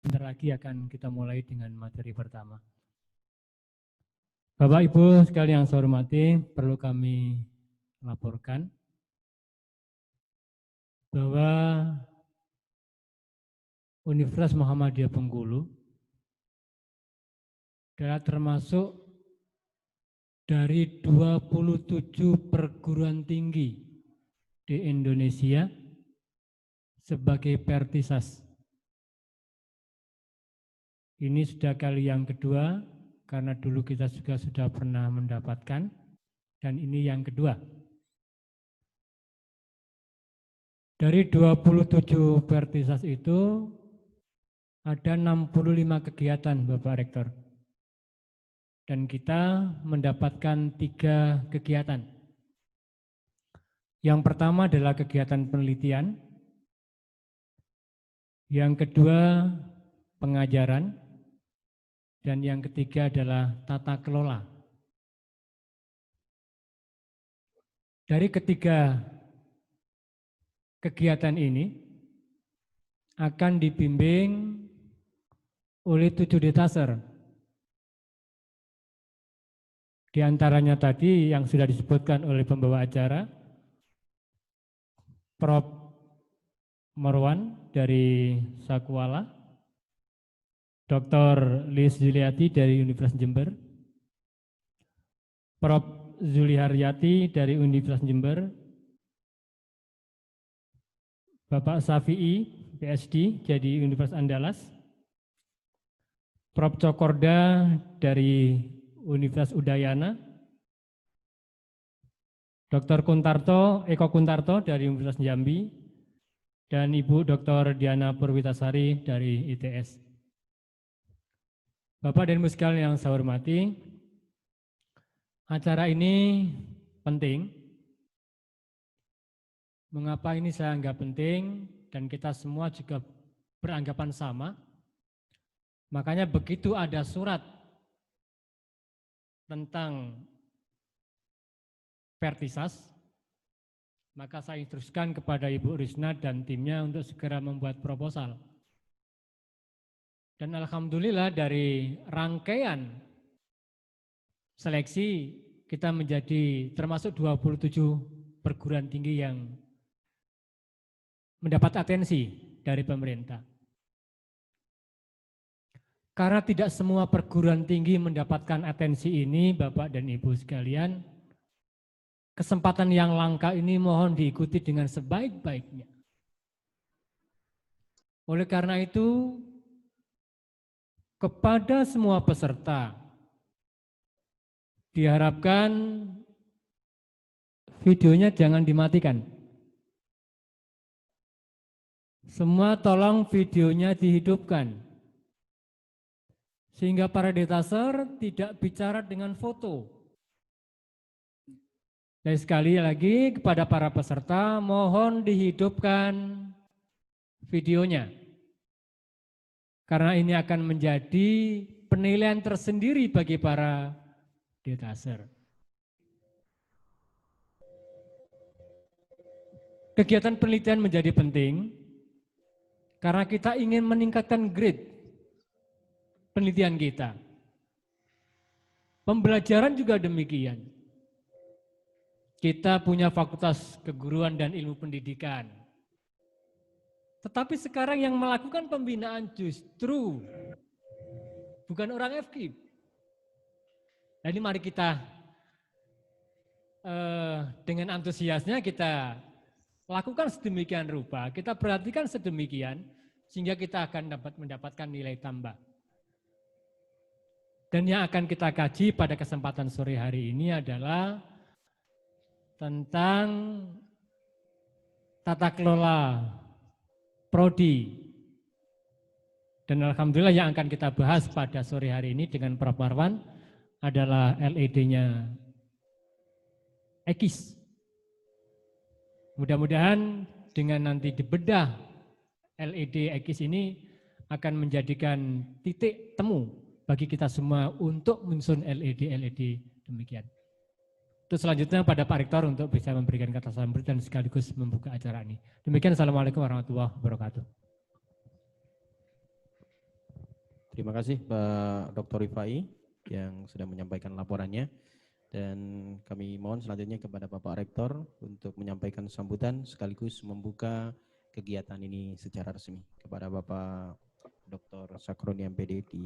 Bentar lagi akan kita mulai dengan materi pertama. Bapak Ibu sekalian yang saya hormati, perlu kami laporkan bahwa Universitas Muhammadiyah Bengkulu adalah termasuk dari 27 perguruan tinggi di Indonesia sebagai Pertisas. Ini sudah kali yang kedua, karena dulu kita juga sudah pernah mendapatkan, dan ini yang kedua. Dari 27 Pertisas itu ada 65 kegiatan Bapak Rektor. Dan kita mendapatkan 3 kegiatan. Yang pertama adalah kegiatan penelitian. Yang kedua pengajaran. Dan yang ketiga adalah tata kelola. Dari ketiga kegiatan ini akan dibimbing oleh 7 detaser. Di antaranya tadi yang sudah disebutkan oleh pembawa acara, Prof. Marwan dari Sakuala, Dr. Liz Juliati dari Universitas Jember, Prof. Zuli Haryati dari Universitas Jember, Bapak Safi'i, PhD dari Universitas Andalas, Prof. Cokorda dari Universitas Udayana, Dr. Kuntarto, Eko Kuntarto dari Universitas Jambi, dan Ibu Dr. Diana Purwitasari dari ITS. Bapak dan Ibu sekalian yang saya hormati, acara ini penting. Mengapa ini saya anggap penting dan kita semua juga beranggapan sama? Makanya begitu ada surat tentang Pertisas, maka saya instruksikan kepada Ibu Risna dan timnya untuk segera membuat proposal. Dan alhamdulillah dari rangkaian seleksi kita menjadi termasuk 27 perguruan tinggi yang mendapat atensi dari pemerintah. Karena tidak semua perguruan tinggi mendapatkan atensi ini, Bapak dan Ibu sekalian, kesempatan yang langka ini mohon diikuti dengan sebaik-baiknya. Oleh karena itu, kepada semua peserta, diharapkan videonya jangan dimatikan. Semua tolong videonya dihidupkan. Sehingga para detaser tidak bicara dengan foto. Dan sekali lagi kepada para peserta, mohon dihidupkan videonya. Karena ini akan menjadi penilaian tersendiri bagi para detaser. Kegiatan penelitian menjadi penting karena kita ingin meningkatkan grade penelitian kita. Pembelajaran juga demikian. Kita punya Fakultas Keguruan dan Ilmu Pendidikan. Tetapi sekarang yang melakukan pembinaan justru bukan orang FKIP. Nah ini mari kita dengan antusiasnya kita lakukan sedemikian rupa, kita perhatikan sedemikian sehingga kita akan dapat mendapatkan nilai tambah. Dan yang akan kita kaji pada kesempatan sore hari ini adalah tentang tata kelola prodi. Dan alhamdulillah yang akan kita bahas pada sore hari ini dengan Prof. Marwan adalah LED-nya EKIS. Mudah-mudahan dengan nanti dibedah LED EKIS ini akan menjadikan titik temu bagi kita semua untuk menyusun LED demikian. Terus selanjutnya pada Pak Rektor untuk bisa memberikan kata sambutan dan sekaligus membuka acara ini. Demikian, Assalamualaikum warahmatullahi wabarakatuh. Terima kasih Pak Dr. Rifai yang sudah menyampaikan laporannya. Dan kami mohon selanjutnya kepada Bapak Rektor untuk menyampaikan sambutan sekaligus membuka kegiatan ini secara resmi. Kepada Bapak Dr. Sakroni MPD di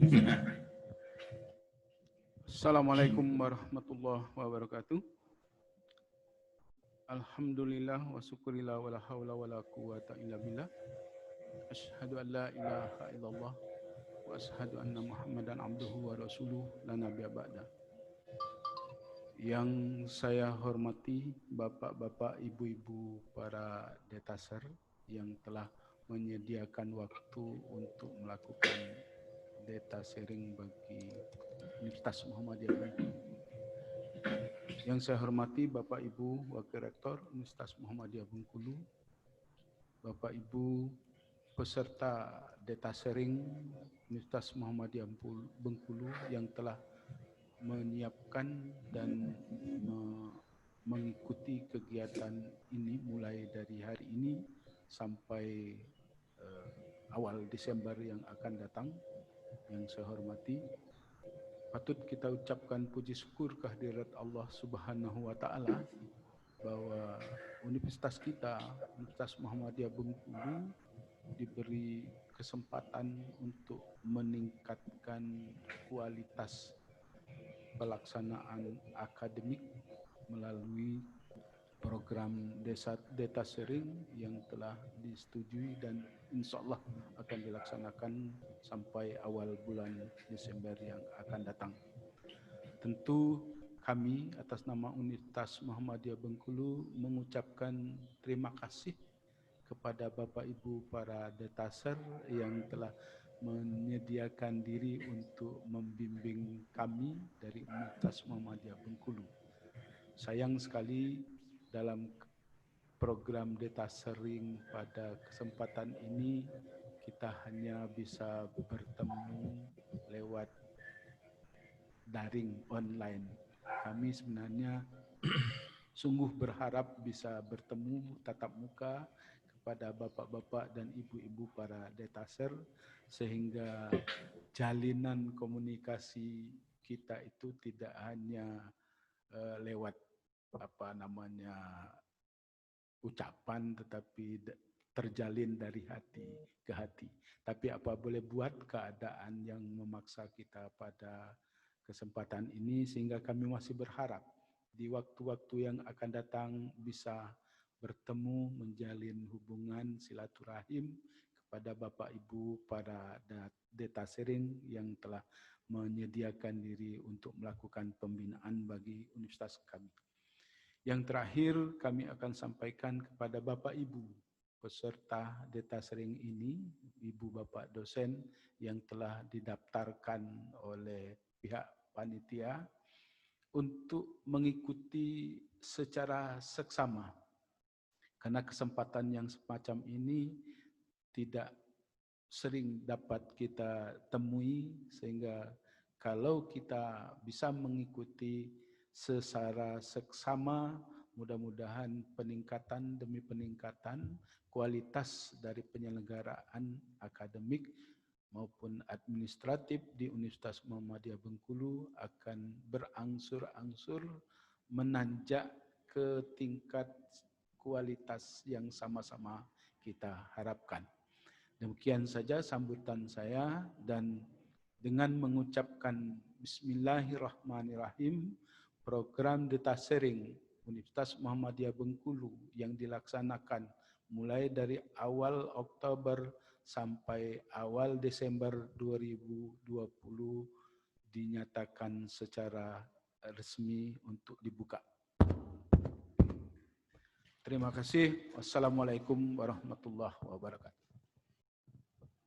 Assalamualaikum warahmatullahi wabarakatuh. Alhamdulillah wa syukurillah wa la hawla wa la quwata illa billah. Asyhadu an la ilaha illallah wa asyhadu anna Muhammadan abduhu wa rasuluh la nabiyya ba'da. Yang saya hormati Bapak-bapak, Ibu-ibu para detaser yang telah menyediakan waktu untuk melakukan data sharing bagi Universitas Muhammadiyah Bengkulu. Yang saya hormati Bapak Ibu Wakil Rektor Universitas Muhammadiyah Bengkulu, Bapak Ibu peserta data sharing Universitas Muhammadiyah Bengkulu yang telah menyiapkan dan mengikuti kegiatan ini mulai dari hari ini sampai awal Desember yang akan datang. Yang saya hormati, patut kita ucapkan puji syukur kehadirat Allah Subhanahu wa taala bahwa universitas kita, Universitas Muhammadiyah Bengkulu, diberi kesempatan untuk meningkatkan kualitas pelaksanaan akademik melalui program data sharing yang telah disetujui dan insya Allah akan dilaksanakan sampai awal bulan Desember yang akan datang. Tentu kami atas nama Universitas Muhammadiyah Bengkulu mengucapkan terima kasih kepada Bapak Ibu para detaser yang telah menyediakan diri untuk membimbing kami dari Universitas Muhammadiyah Bengkulu. Sayang sekali dalam program data sharing pada kesempatan ini kita hanya bisa bertemu lewat daring online. Kami sebenarnya sungguh berharap bisa bertemu tatap muka kepada bapak-bapak dan ibu-ibu para detaser sehingga jalinan komunikasi kita itu tidak hanya lewat ucapan, tetapi terjalin dari hati ke hati. Tapi apa boleh buat, keadaan yang memaksa kita pada kesempatan ini, sehingga kami masih berharap di waktu-waktu yang akan datang bisa bertemu, menjalin hubungan silaturahim kepada Bapak Ibu para data sharing yang telah menyediakan diri untuk melakukan pembinaan bagi universitas kami. Yang terakhir kami akan sampaikan kepada Bapak Ibu peserta data sharing ini, Ibu Bapak dosen yang telah didaftarkan oleh pihak panitia untuk mengikuti secara seksama. Karena kesempatan yang semacam ini tidak sering dapat kita temui, sehingga kalau kita bisa mengikuti secara seksama, mudah-mudahan peningkatan demi peningkatan kualitas dari penyelenggaraan akademik maupun administratif di Universitas Muhammadiyah Bengkulu akan berangsur-angsur menanjak ke tingkat kualitas yang sama-sama kita harapkan. Demikian saja sambutan saya, dan dengan mengucapkan Bismillahirrahmanirrahim, program data sharing Universitas Muhammadiyah Bengkulu yang dilaksanakan mulai dari awal Oktober sampai awal Desember 2020 dinyatakan secara resmi untuk dibuka. Terima kasih. Wassalamualaikum warahmatullahi wabarakatuh.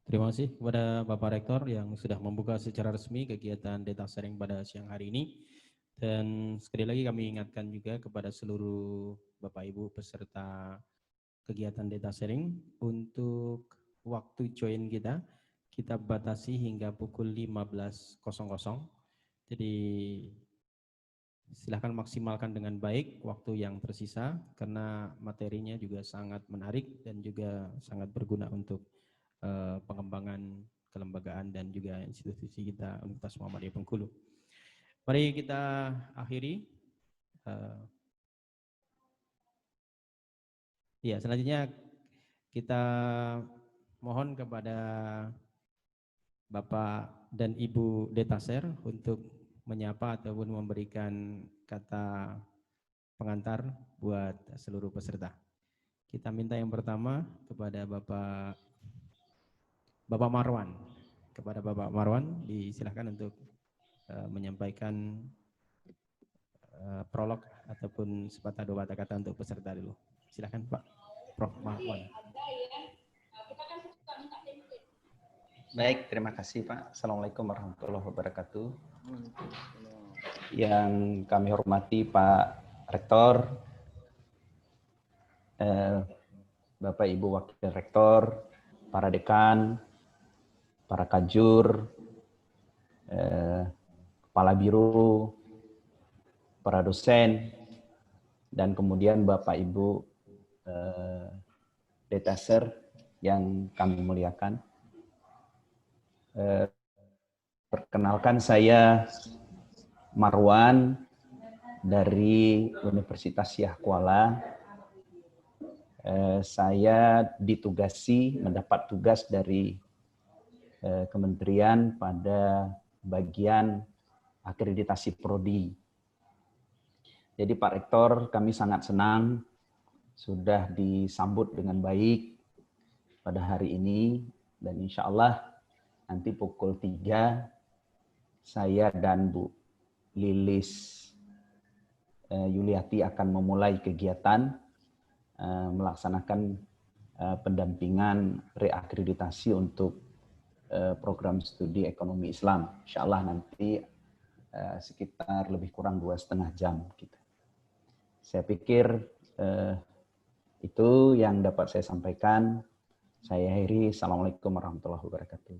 Terima kasih kepada Bapak Rektor yang sudah membuka secara resmi kegiatan data sharing pada siang hari ini. Dan sekali lagi kami ingatkan juga kepada seluruh Bapak Ibu peserta kegiatan data sharing untuk waktu join kita batasi hingga pukul 15.00. Jadi silahkan maksimalkan dengan baik waktu yang tersisa karena materinya juga sangat menarik dan juga sangat berguna untuk pengembangan kelembagaan dan juga institusi kita Universitas Muhammadiyah Bengkulu. Mari kita akhiri. Ya, selanjutnya kita mohon kepada Bapak dan Ibu Detaser untuk menyapa ataupun memberikan kata pengantar buat seluruh peserta. Kita minta yang pertama kepada Bapak Marwan. Kepada Bapak Marwan, disilahkan untuk menyampaikan prolog ataupun sepatah dua patah kata untuk peserta dulu. Silakan Pak Prof. Marwan. Baik, terima kasih Pak. Assalamualaikum warahmatullahi wabarakatuh. Yang kami hormati Pak Rektor, Bapak Ibu Wakil Rektor, para dekan, para kajur, kepala biro, para dosen, dan kemudian Bapak Ibu Detaser yang kami muliakan. Perkenalkan, saya Marwan dari Universitas Syah Kuala. Saya ditugasi, mendapat tugas dari kementerian pada bagian akreditasi prodi. Jadi Pak Rektor, kami sangat senang sudah disambut dengan baik pada hari ini, dan insya Allah nanti pukul 3 saya dan Bu Lilis Yuliati akan memulai kegiatan melaksanakan pendampingan reakreditasi untuk program studi ekonomi Islam. Insya Allah nanti sekitar lebih kurang 2,5 jam. Gitu. Saya pikir itu yang dapat saya sampaikan. Saya akhiri. Assalamualaikum warahmatullahi wabarakatuh.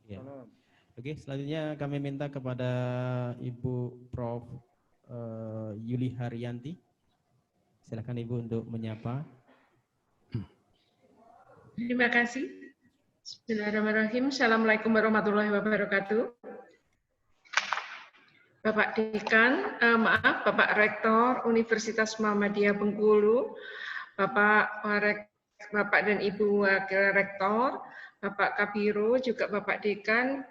Ya. Oke, selanjutnya kami minta kepada Ibu Prof. Yuli Haryanti. Silakan Ibu untuk menyapa. Terima kasih. Bismillahirrahmanirrahim. Assalamualaikum warahmatullahi wabarakatuh. Bapak Dekan, Bapak Rektor Universitas Muhammadiyah Bengkulu, Bapak dan Ibu Wakil Rektor, Bapak Kabiro, juga Bapak Dekan,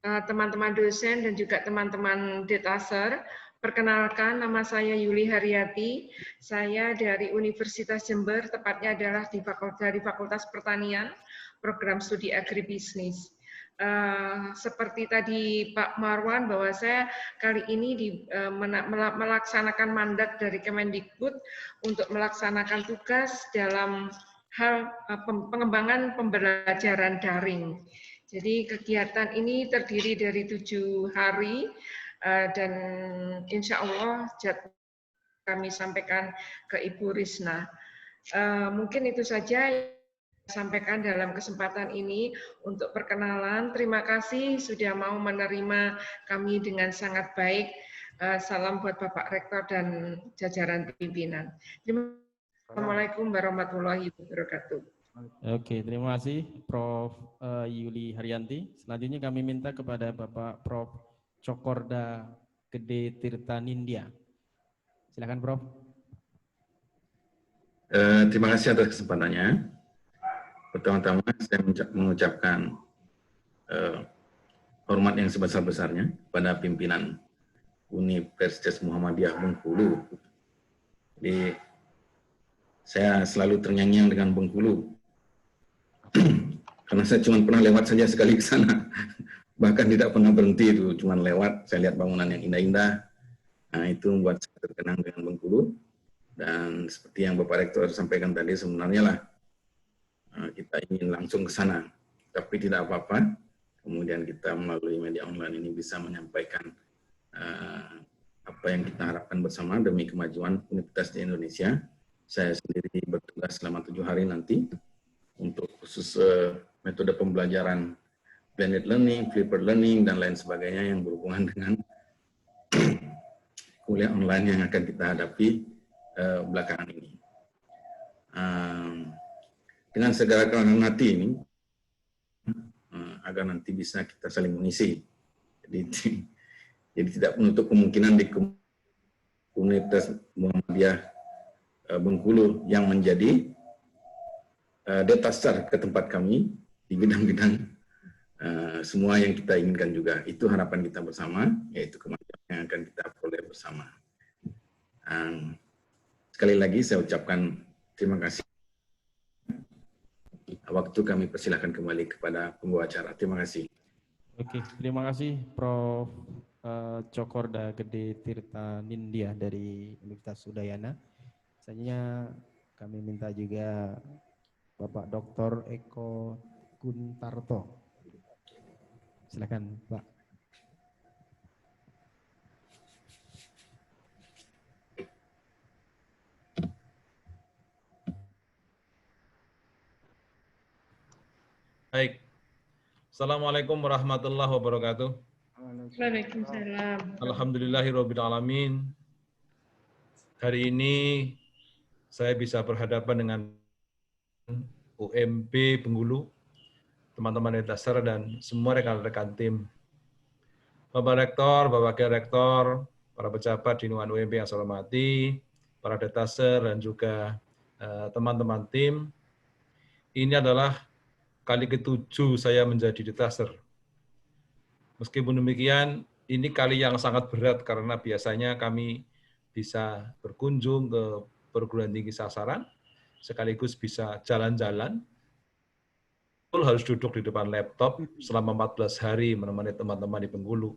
teman-teman dosen dan juga teman-teman detaser. Perkenalkan, nama saya Yuli Haryati. Saya dari Universitas Jember, tepatnya adalah dari Fakultas Pertanian, program studi agribisnis. Seperti tadi Pak Marwan, bahwa saya kali ini melaksanakan mandat dari Kemendikbud untuk melaksanakan tugas dalam hal pengembangan pembelajaran daring. Jadi kegiatan ini terdiri dari 7 hari dan insya Allah kami sampaikan ke Ibu Risna. Mungkin itu saja yang saya sampaikan dalam kesempatan ini untuk perkenalan. Terima kasih sudah mau menerima kami dengan sangat baik. Salam buat Bapak Rektor dan jajaran pimpinan. Assalamualaikum warahmatullahi wabarakatuh. Oke, terima kasih Prof. Yuli Haryanti. Selanjutnya kami minta kepada Bapak Prof. Cokorda Gede Tirta Nindya. Silakan Prof. Terima kasih atas kesempatannya. Pertama-tama saya mengucapkan hormat yang sebesar-besarnya pada pimpinan Universitas Muhammadiyah Bengkulu. Jadi saya selalu terngiang-ngiang dengan Bengkulu. Karena saya cuma pernah lewat saja sekali ke sana. Bahkan tidak pernah berhenti itu, cuma lewat, saya lihat bangunan yang indah-indah. Nah, itu membuat saya terkenang dengan Bengkulu. Dan seperti yang Bapak Rektor sampaikan tadi, sebenarnya lah kita ingin langsung ke sana. Tapi tidak apa-apa, kemudian kita melalui media online ini bisa menyampaikan apa yang kita harapkan bersama demi kemajuan universitas di Indonesia. Saya sendiri bertugas selama 7 hari nanti untuk khusus metode pembelajaran blended learning, flipped learning, dan lain sebagainya yang berhubungan dengan kuliah online yang akan kita hadapi belakangan ini. Dengan segala kerendahan hati ini, agar nanti bisa kita saling mengisi. Jadi tidak menutup kemungkinan di komunitas Muhammadiyah Bengkulu yang menjadi detaser ke tempat kami di bidang-bidang semua yang kita inginkan juga. Itu harapan kita bersama, yaitu kemajuan yang akan kita peroleh bersama. Sekali lagi saya ucapkan terima kasih. Waktu kami persilahkan kembali kepada pembawa acara. Terima kasih. Oke, terima kasih Prof. Cokorda Gede Tirta Nindya dari Universitas Udayana. Selanjutnya kami minta juga Bapak Dr. Eko Guntarto. Silakan, Pak. Baik. Assalamualaikum warahmatullahi wabarakatuh. Waalaikumsalam. Alhamdulillahirabbil alamin. Hari ini saya bisa berhadapan dengan UMB Bengkulu, teman-teman Detaser dan semua rekan-rekan tim. Bapak Rektor, Bapak Wakil Rektor, para pejabat di lingkungan UMB yang saya hormati, para Detaser dan juga teman-teman tim. Ini adalah kali ke-7 saya menjadi Detaser. Meskipun demikian, ini kali yang sangat berat karena biasanya kami bisa berkunjung ke perguruan tinggi sasaran, sekaligus bisa jalan-jalan, harus duduk di depan laptop selama 14 hari menemani teman-teman di Bengkulu.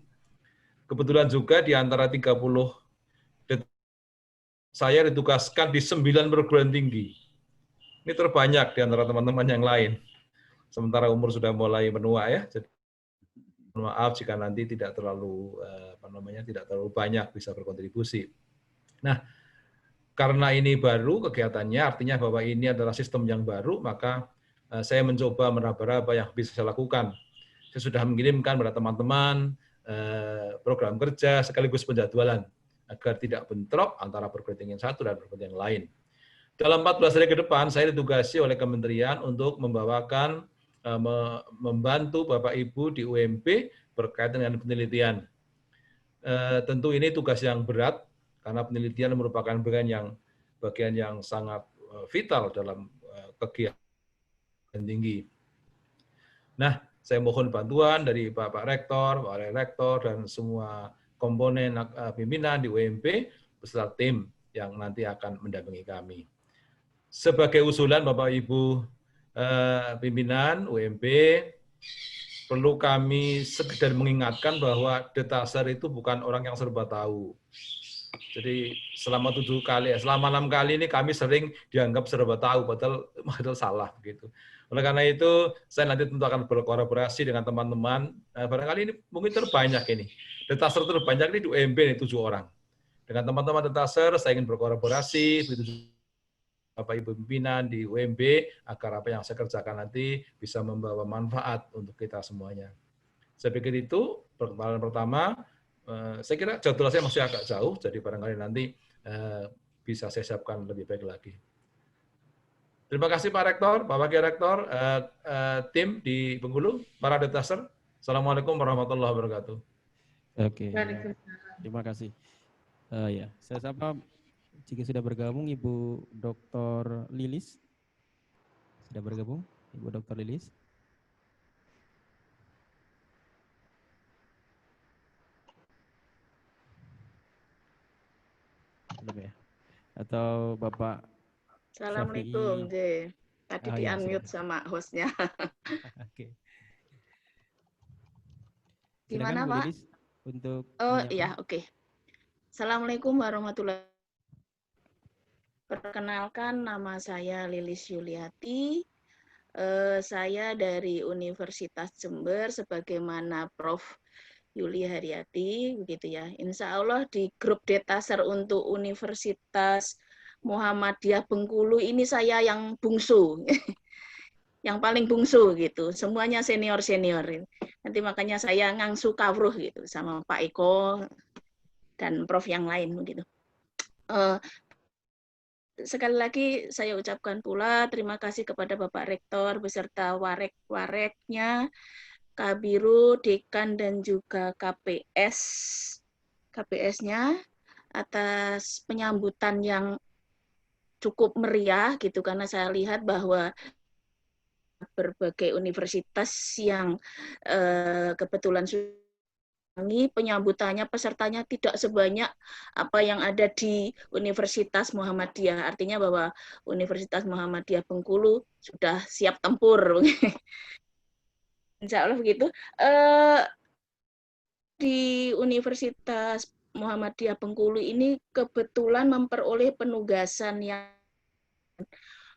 Kebetulan juga di antara 30 saya ditugaskan di 9 perguruan tinggi. Ini terbanyak di antara teman-teman yang lain. Sementara umur sudah mulai menua ya, jadi maaf jika nanti tidak terlalu tidak terlalu banyak bisa berkontribusi. Nah, karena ini baru kegiatannya, artinya bahwa ini adalah sistem yang baru, maka saya mencoba meraba-raba yang bisa saya lakukan. Saya sudah mengirimkan pada teman-teman program kerja sekaligus penjadwalan agar tidak bentrok antara perguruan tinggi yang satu dan perguruan tinggi yang lain. Dalam 14 hari ke depan, saya ditugasi oleh kementerian untuk membawakan membantu Bapak Ibu di UMB berkaitan dengan penelitian. Tentu ini tugas yang berat karena penelitian merupakan bagian yang sangat vital dalam kegiatan tinggi. Nah, saya mohon bantuan dari Bapak Rektor, Pak Rektor dan semua komponen pimpinan di UMB beserta tim yang nanti akan mendampingi kami. Sebagai usulan Bapak Ibu pimpinan UMB, perlu kami sekedar mengingatkan bahwa Detaser itu bukan orang yang serba tahu. Jadi selama 6 kali ini kami sering dianggap serba tahu, padahal salah begitu. Oleh karena itu, saya nanti tentu akan berkolaborasi dengan teman-teman. Barangkali ini mungkin terbanyak ini. Detaser terbanyak ini di UMB ini 7 orang. Dengan teman-teman Detaser, saya ingin berkolaborasi, begitu Bapak Ibu pimpinan di UMB, agar apa yang saya kerjakan nanti bisa membawa manfaat untuk kita semuanya. Saya pikir itu perkembangan pertama. Saya kira jadwal saya masih agak jauh, jadi barangkali nanti bisa saya siapkan lebih baik lagi. Terima kasih Pak Rektor, Pak Wakil Rektor, tim di Bengkulu, para Detaser. Assalamualaikum warahmatullahi wabarakatuh. Oke, terima kasih. Ya, saya sapa jika sudah bergabung Ibu Dr. Lilis. Sudah bergabung Ibu Dr. Lilis? Belum ya? Atau Bapak Assalamualaikum, J. Tadi di-unmute sama hostnya. Oke. Gimana, Pak? Lilis, untuk iya, oke. Assalamualaikum warahmatullahi wabarakatuh. Perkenalkan, nama saya Lilis Yuliati. Saya dari Universitas Jember, sebagaimana Prof. Yuli Haryati, begitu ya. Insya Allah di grup Detaser untuk Universitas Muhammadiyah Bengkulu ini saya yang bungsu, yang paling bungsu gitu. Semuanya senior-senior. Nanti makanya saya ngangsu kawruh gitu sama Pak Eko dan Prof yang lain begitu. Sekali lagi saya ucapkan pula terima kasih kepada Bapak Rektor beserta warek-wareknya Kabiro, Dekan, dan juga KPS-nya atas penyambutan yang cukup meriah gitu, karena saya lihat bahwa berbagai universitas yang kebetulan penyambutannya pesertanya tidak sebanyak apa yang ada di Universitas Muhammadiyah. Artinya bahwa Universitas Muhammadiyah Bengkulu sudah siap tempur. Insya Allah begitu. Di Universitas Muhammadiyah Bengkulu ini kebetulan memperoleh penugasan yang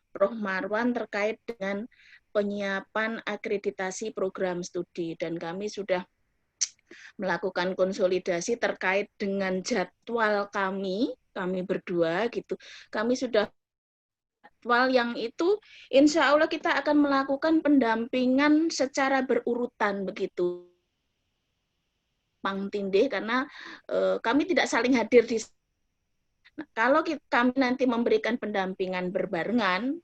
Prof. Marwan terkait dengan penyiapan akreditasi program studi, dan kami sudah melakukan konsolidasi terkait dengan jadwal kami berdua gitu. Kami sudah jadwal yang itu insya Allah kita akan melakukan pendampingan secara berurutan begitu. Pang Tindih, karena kami tidak saling hadir di. Nah, kalau kami nanti memberikan pendampingan berbarengan,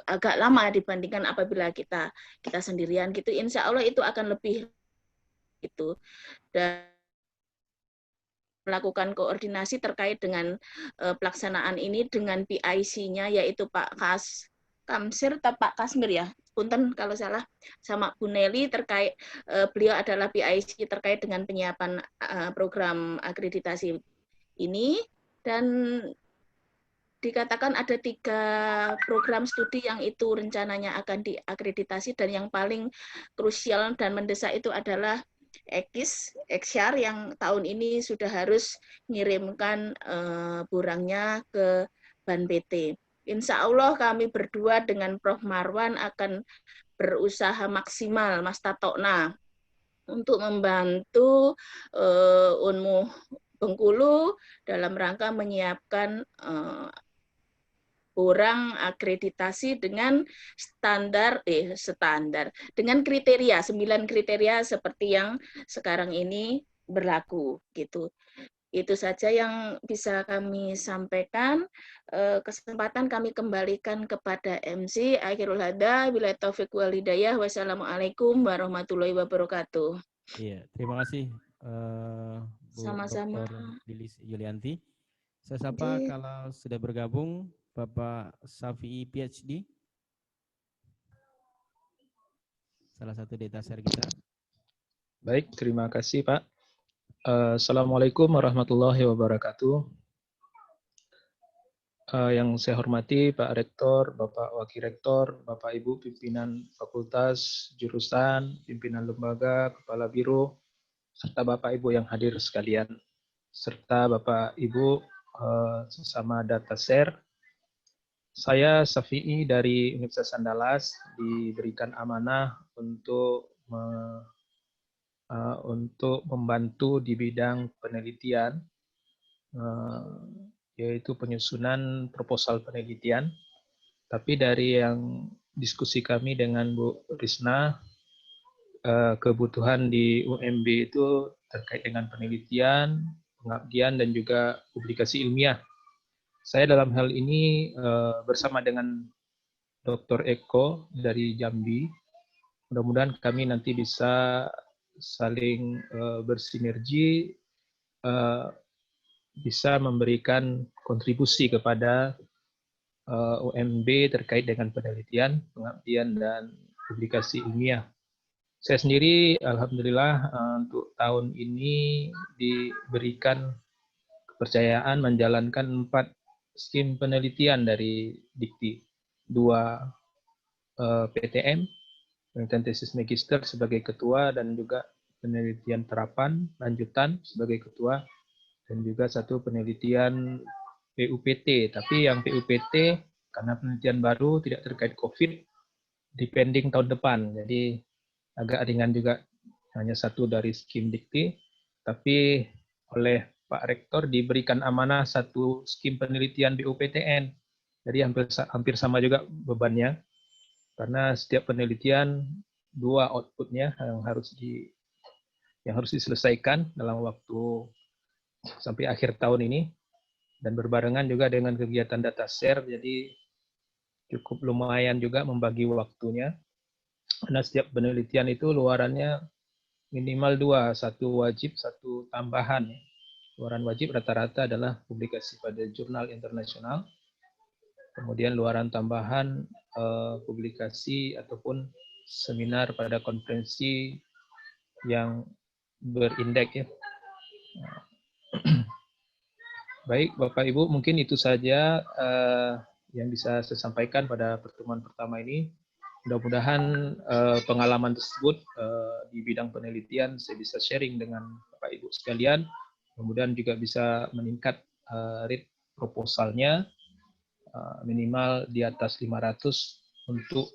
agak lama dibandingkan apabila kita sendirian gitu. Insya Allah itu akan lebih itu, dan melakukan koordinasi terkait dengan pelaksanaan ini dengan PIC-nya, yaitu Pak Kamsir atau Pak Kasmir ya, punten kalau salah, sama Bu Nelly terkait beliau adalah PIC terkait dengan penyiapan program akreditasi ini. Dan dikatakan ada 3 program studi yang itu rencananya akan diakreditasi, dan yang paling krusial dan mendesak itu adalah Eksyar yang tahun ini sudah harus mengirimkan burangnya ke Ban PT. Insya Allah kami berdua dengan Prof. Marwan akan berusaha maksimal, Mas Tatokna, untuk membantu Unmu Bengkulu dalam rangka menyiapkan orang akreditasi dengan dengan kriteria 9 kriteria seperti yang sekarang ini berlaku gitu. Itu saja yang bisa kami sampaikan. Kesempatan kami kembalikan kepada MC. Akhirul hada, billahi taufiq wal hidayah. Wassalamualaikum warahmatullahi wabarakatuh. Iya, terima kasih Bu Sama-sama. Dr. Lilis Yulianti. Saya sapa kalau sudah bergabung Bapak Safi'i PhD, salah satu data share kita. Baik, terima kasih Pak. Assalamualaikum warahmatullahi wabarakatuh. Yang saya hormati Pak Rektor, Bapak Wakil Rektor, Bapak Ibu pimpinan fakultas, jurusan, pimpinan lembaga, Kepala Biro, serta Bapak Ibu yang hadir sekalian, serta Bapak Ibu sesama data share. Saya Safi'i dari Universitas Andalas diberikan amanah untuk membantu di bidang penelitian, yaitu penyusunan proposal penelitian. Tapi dari yang diskusi kami dengan Bu Risna, kebutuhan di UMB itu terkait dengan penelitian, pengabdian, dan juga publikasi ilmiah. Saya dalam hal ini bersama dengan Dr. Eko dari Jambi. Mudah-mudahan kami nanti bisa saling bersinergi, bisa memberikan kontribusi kepada UMB terkait dengan penelitian, pengabdian, dan publikasi ilmiah. Saya sendiri, alhamdulillah, untuk tahun ini diberikan kepercayaan menjalankan 4 skim penelitian dari Dikti, 2 PTM, penelitian tesis magister sebagai ketua, dan juga penelitian terapan lanjutan sebagai ketua, dan juga 1 penelitian PUPT. Tapi yang PUPT karena penelitian baru tidak terkait COVID, depending tahun depan, jadi agak ringan juga, hanya 1 dari skim Dikti, tapi oleh Pak Rektor diberikan amanah 1 skim penelitian BUPTN. Jadi hampir sama juga bebannya, karena setiap penelitian 2 outputnya yang harus diselesaikan dalam waktu sampai akhir tahun ini, dan berbarengan juga dengan kegiatan data share, jadi cukup lumayan juga membagi waktunya. Karena setiap penelitian itu luarannya minimal 2, satu wajib, satu tambahan. Luaran wajib rata-rata adalah publikasi pada jurnal internasional, kemudian luaran tambahan publikasi ataupun seminar pada konferensi yang berindeks ya. Baik, Bapak Ibu, mungkin itu saja yang bisa saya sampaikan pada pertemuan pertama ini. Mudah-mudahan pengalaman tersebut di bidang penelitian saya bisa sharing dengan Bapak Ibu sekalian. Kemudian juga bisa meningkat rate proposalnya minimal di atas 500 untuk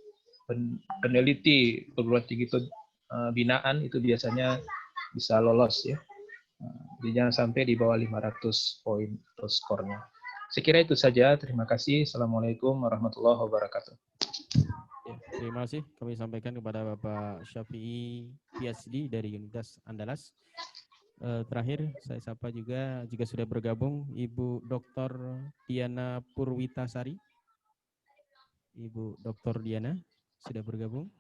peneliti perguruan tinggi binaan itu biasanya bisa lolos ya. Jadi jangan sampai di bawah 500 poin atau skornya. Saya kira itu saja. Terima kasih. Assalamualaikum warahmatullahi wabarakatuh. Ya, terima kasih kami sampaikan kepada Bapak Syafi'i PhD dari Universitas Andalas. Terakhir saya sapa juga jika sudah bergabung Ibu Dr. Diana Purwitasari. Ibu Dr. Diana sudah bergabung.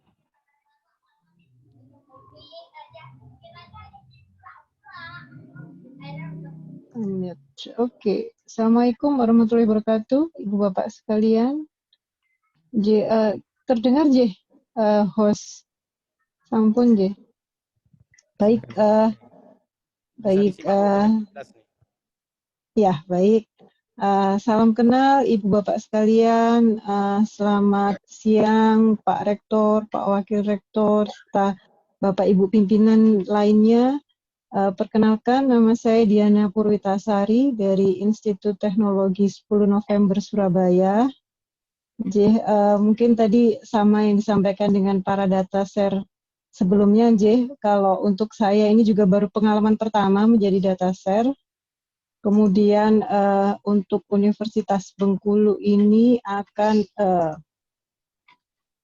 Oke, Assalamualaikum warahmatullahi wabarakatuh, Ibu Bapak sekalian. Terdengar J, host, sampun J. Baik, ya baik. Salam kenal Ibu Bapak sekalian. Selamat siang Pak Rektor, Pak Wakil Rektor, serta Bapak Ibu pimpinan lainnya. Perkenalkan, nama saya Diana Purwitasari dari Institut Teknologi 10 November Surabaya. Mungkin tadi sama yang disampaikan dengan para data share sebelumnya, kalau untuk saya ini juga baru pengalaman pertama menjadi data share. Kemudian untuk Universitas Bengkulu ini akan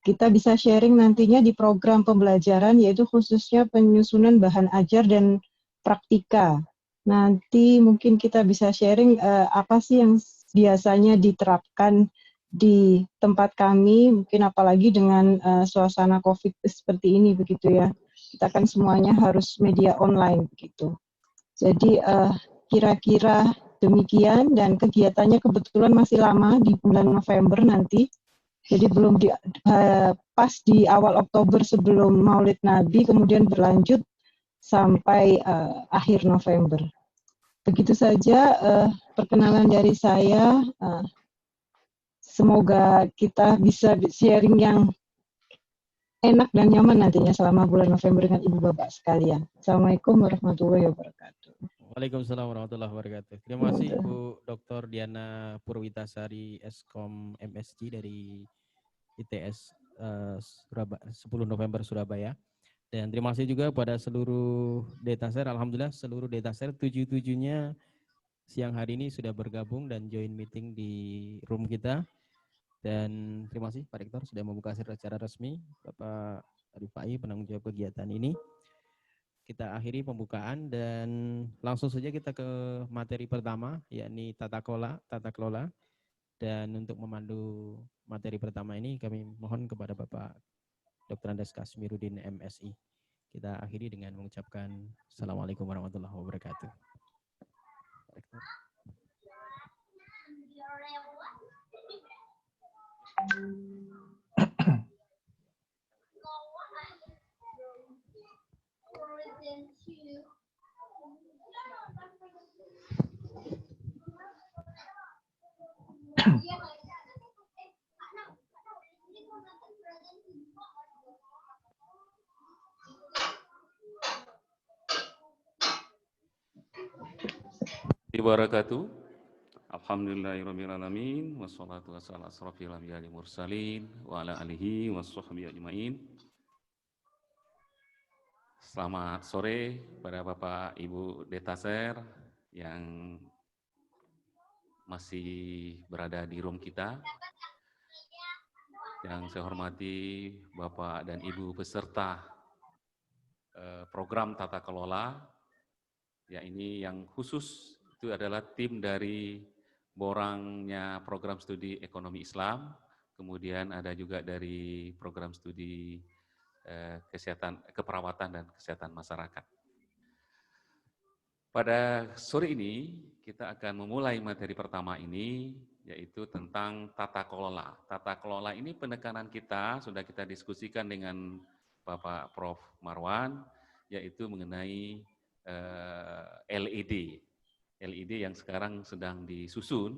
kita bisa sharing nantinya di program pembelajaran, yaitu khususnya penyusunan bahan ajar dan praktika. Nanti mungkin kita bisa sharing apa sih yang biasanya diterapkan di tempat kami, mungkin apalagi dengan suasana COVID seperti ini begitu ya. Kita kan semuanya harus media online begitu. Jadi kira-kira demikian, dan kegiatannya kebetulan masih lama di bulan November nanti. Jadi belum pas di awal Oktober sebelum Maulid Nabi, kemudian berlanjut sampai akhir November. Begitu saja perkenalan dari saya. Semoga kita bisa sharing yang enak dan nyaman nantinya selama bulan November dengan Ibu Bapak sekalian. Assalamualaikum warahmatullahi wabarakatuh. Waalaikumsalam warahmatullahi wabarakatuh. Terima kasih Ibu Dr. Diana Purwitasari Eskom MSc dari ITS 10 November Surabaya. Dan terima kasih juga pada seluruh dataser. Alhamdulillah seluruh dataser 7-7-nya siang hari ini sudah bergabung dan join meeting di room kita. Dan terima kasih Pak Rektor sudah membuka secara resmi. Bapak Rifai penanggung jawab kegiatan ini. Kita akhiri pembukaan dan langsung saja kita ke materi pertama, yakni tata kelola. Dan untuk memandu materi pertama ini kami mohon kepada Bapak Dr. Andes Kasmiruddin MSI. Kita akhiri dengan mengucapkan Assalamualaikum warahmatullahi wabarakatuh. Wabarakatuh. Alhamdulillahirrahmanirrahim. Wassalatu wassalamu ala asrafil anbiya'i wal mursalin wa ala alihi washabbihi ajmain. Selamat sore pada Bapak Ibu Dataser yang masih berada di room kita. Yang saya hormati Bapak dan Ibu peserta program tata kelola, ya ini yang khusus itu adalah tim dari borangnya program studi ekonomi Islam, kemudian ada juga dari program studi kesehatan, keperawatan dan kesehatan masyarakat. Pada sore ini kita akan memulai materi pertama ini, yaitu tentang tata kelola. Tata kelola ini penekanan kita sudah kita diskusikan dengan Bapak Prof. Marwan, yaitu mengenai LED. LED yang sekarang sedang disusun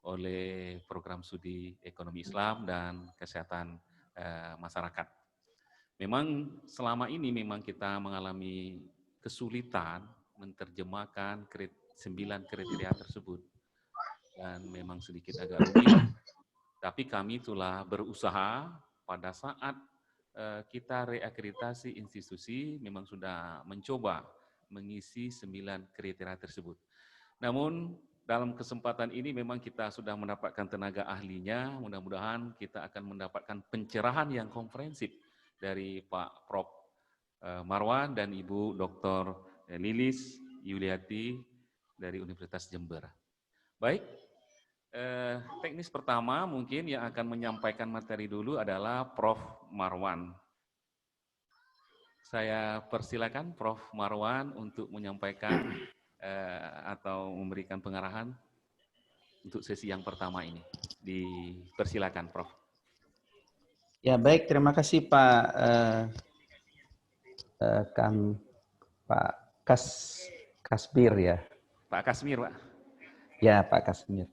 oleh program studi ekonomi Islam dan kesehatan masyarakat. Memang selama ini memang kita mengalami kesulitan menerjemahkan 9 kriteria tersebut dan memang sedikit agak rumit, tapi kami telah berusaha pada saat kita reakreditasi institusi memang sudah mencoba mengisi 9 kriteria tersebut. Namun dalam kesempatan ini memang kita sudah mendapatkan tenaga ahlinya, mudah-mudahan kita akan mendapatkan pencerahan yang komprehensif dari Pak Prof. Marwan dan Ibu Dr. Lilis Yuliati dari Universitas Jember. Baik, teknis pertama mungkin yang akan menyampaikan materi dulu adalah Prof. Marwan. Saya persilakan Prof. Marwan untuk menyampaikan atau memberikan pengarahan untuk sesi yang pertama ini. Dipersilakan, Prof. Ya baik, terima kasih Pak Kasmir ya. Pak Kasmir, Pak. Ya, Pak Kasmir.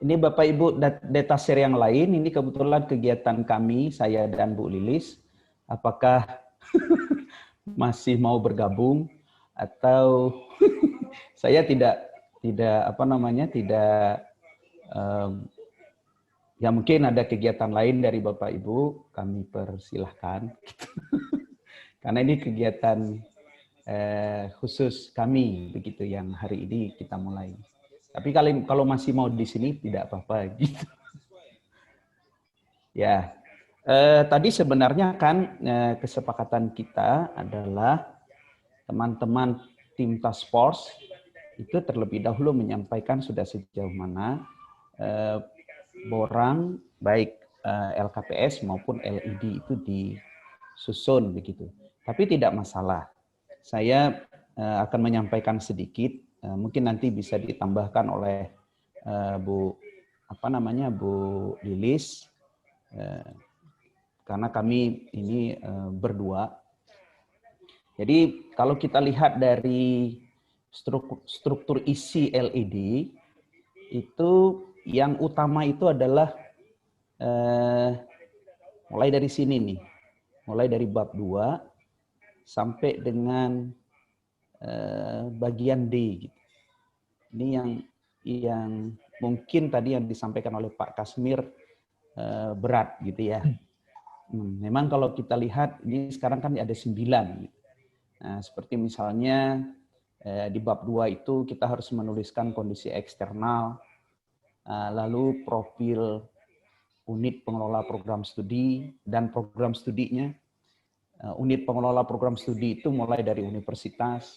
Ini Bapak Ibu dataser yang lain, ini kebetulan kegiatan kami, saya dan Bu Lilis. Apakah masih mau bergabung atau saya tidak ya mungkin ada kegiatan lain dari Bapak Ibu, kami persilahkan. Karena ini kegiatan khusus kami begitu yang hari ini kita mulai. Tapi kalau masih mau di sini tidak apa-apa gitu. Ya, tadi sebenarnya kan kesepakatan kita adalah teman-teman tim task force itu terlebih dahulu menyampaikan sudah sejauh mana borang baik LKPS maupun LED itu disusun begitu. Tapi tidak masalah. Saya akan menyampaikan sedikit, mungkin nanti bisa ditambahkan oleh Bu Lilis, karena kami ini berdua. Jadi kalau kita lihat dari struktur isi LED itu yang utama itu adalah mulai dari sini nih, mulai dari bab 2 sampai dengan bagian D. Gitu. Ini yang mungkin tadi yang disampaikan oleh Pak Kasmir berat gitu ya. Memang kalau kita lihat ini sekarang kan ada 9. Gitu. Nah, seperti misalnya di bab 2 itu kita harus menuliskan kondisi eksternal, lalu profil unit pengelola program studi dan program studinya. Unit pengelola program studi itu mulai dari universitas,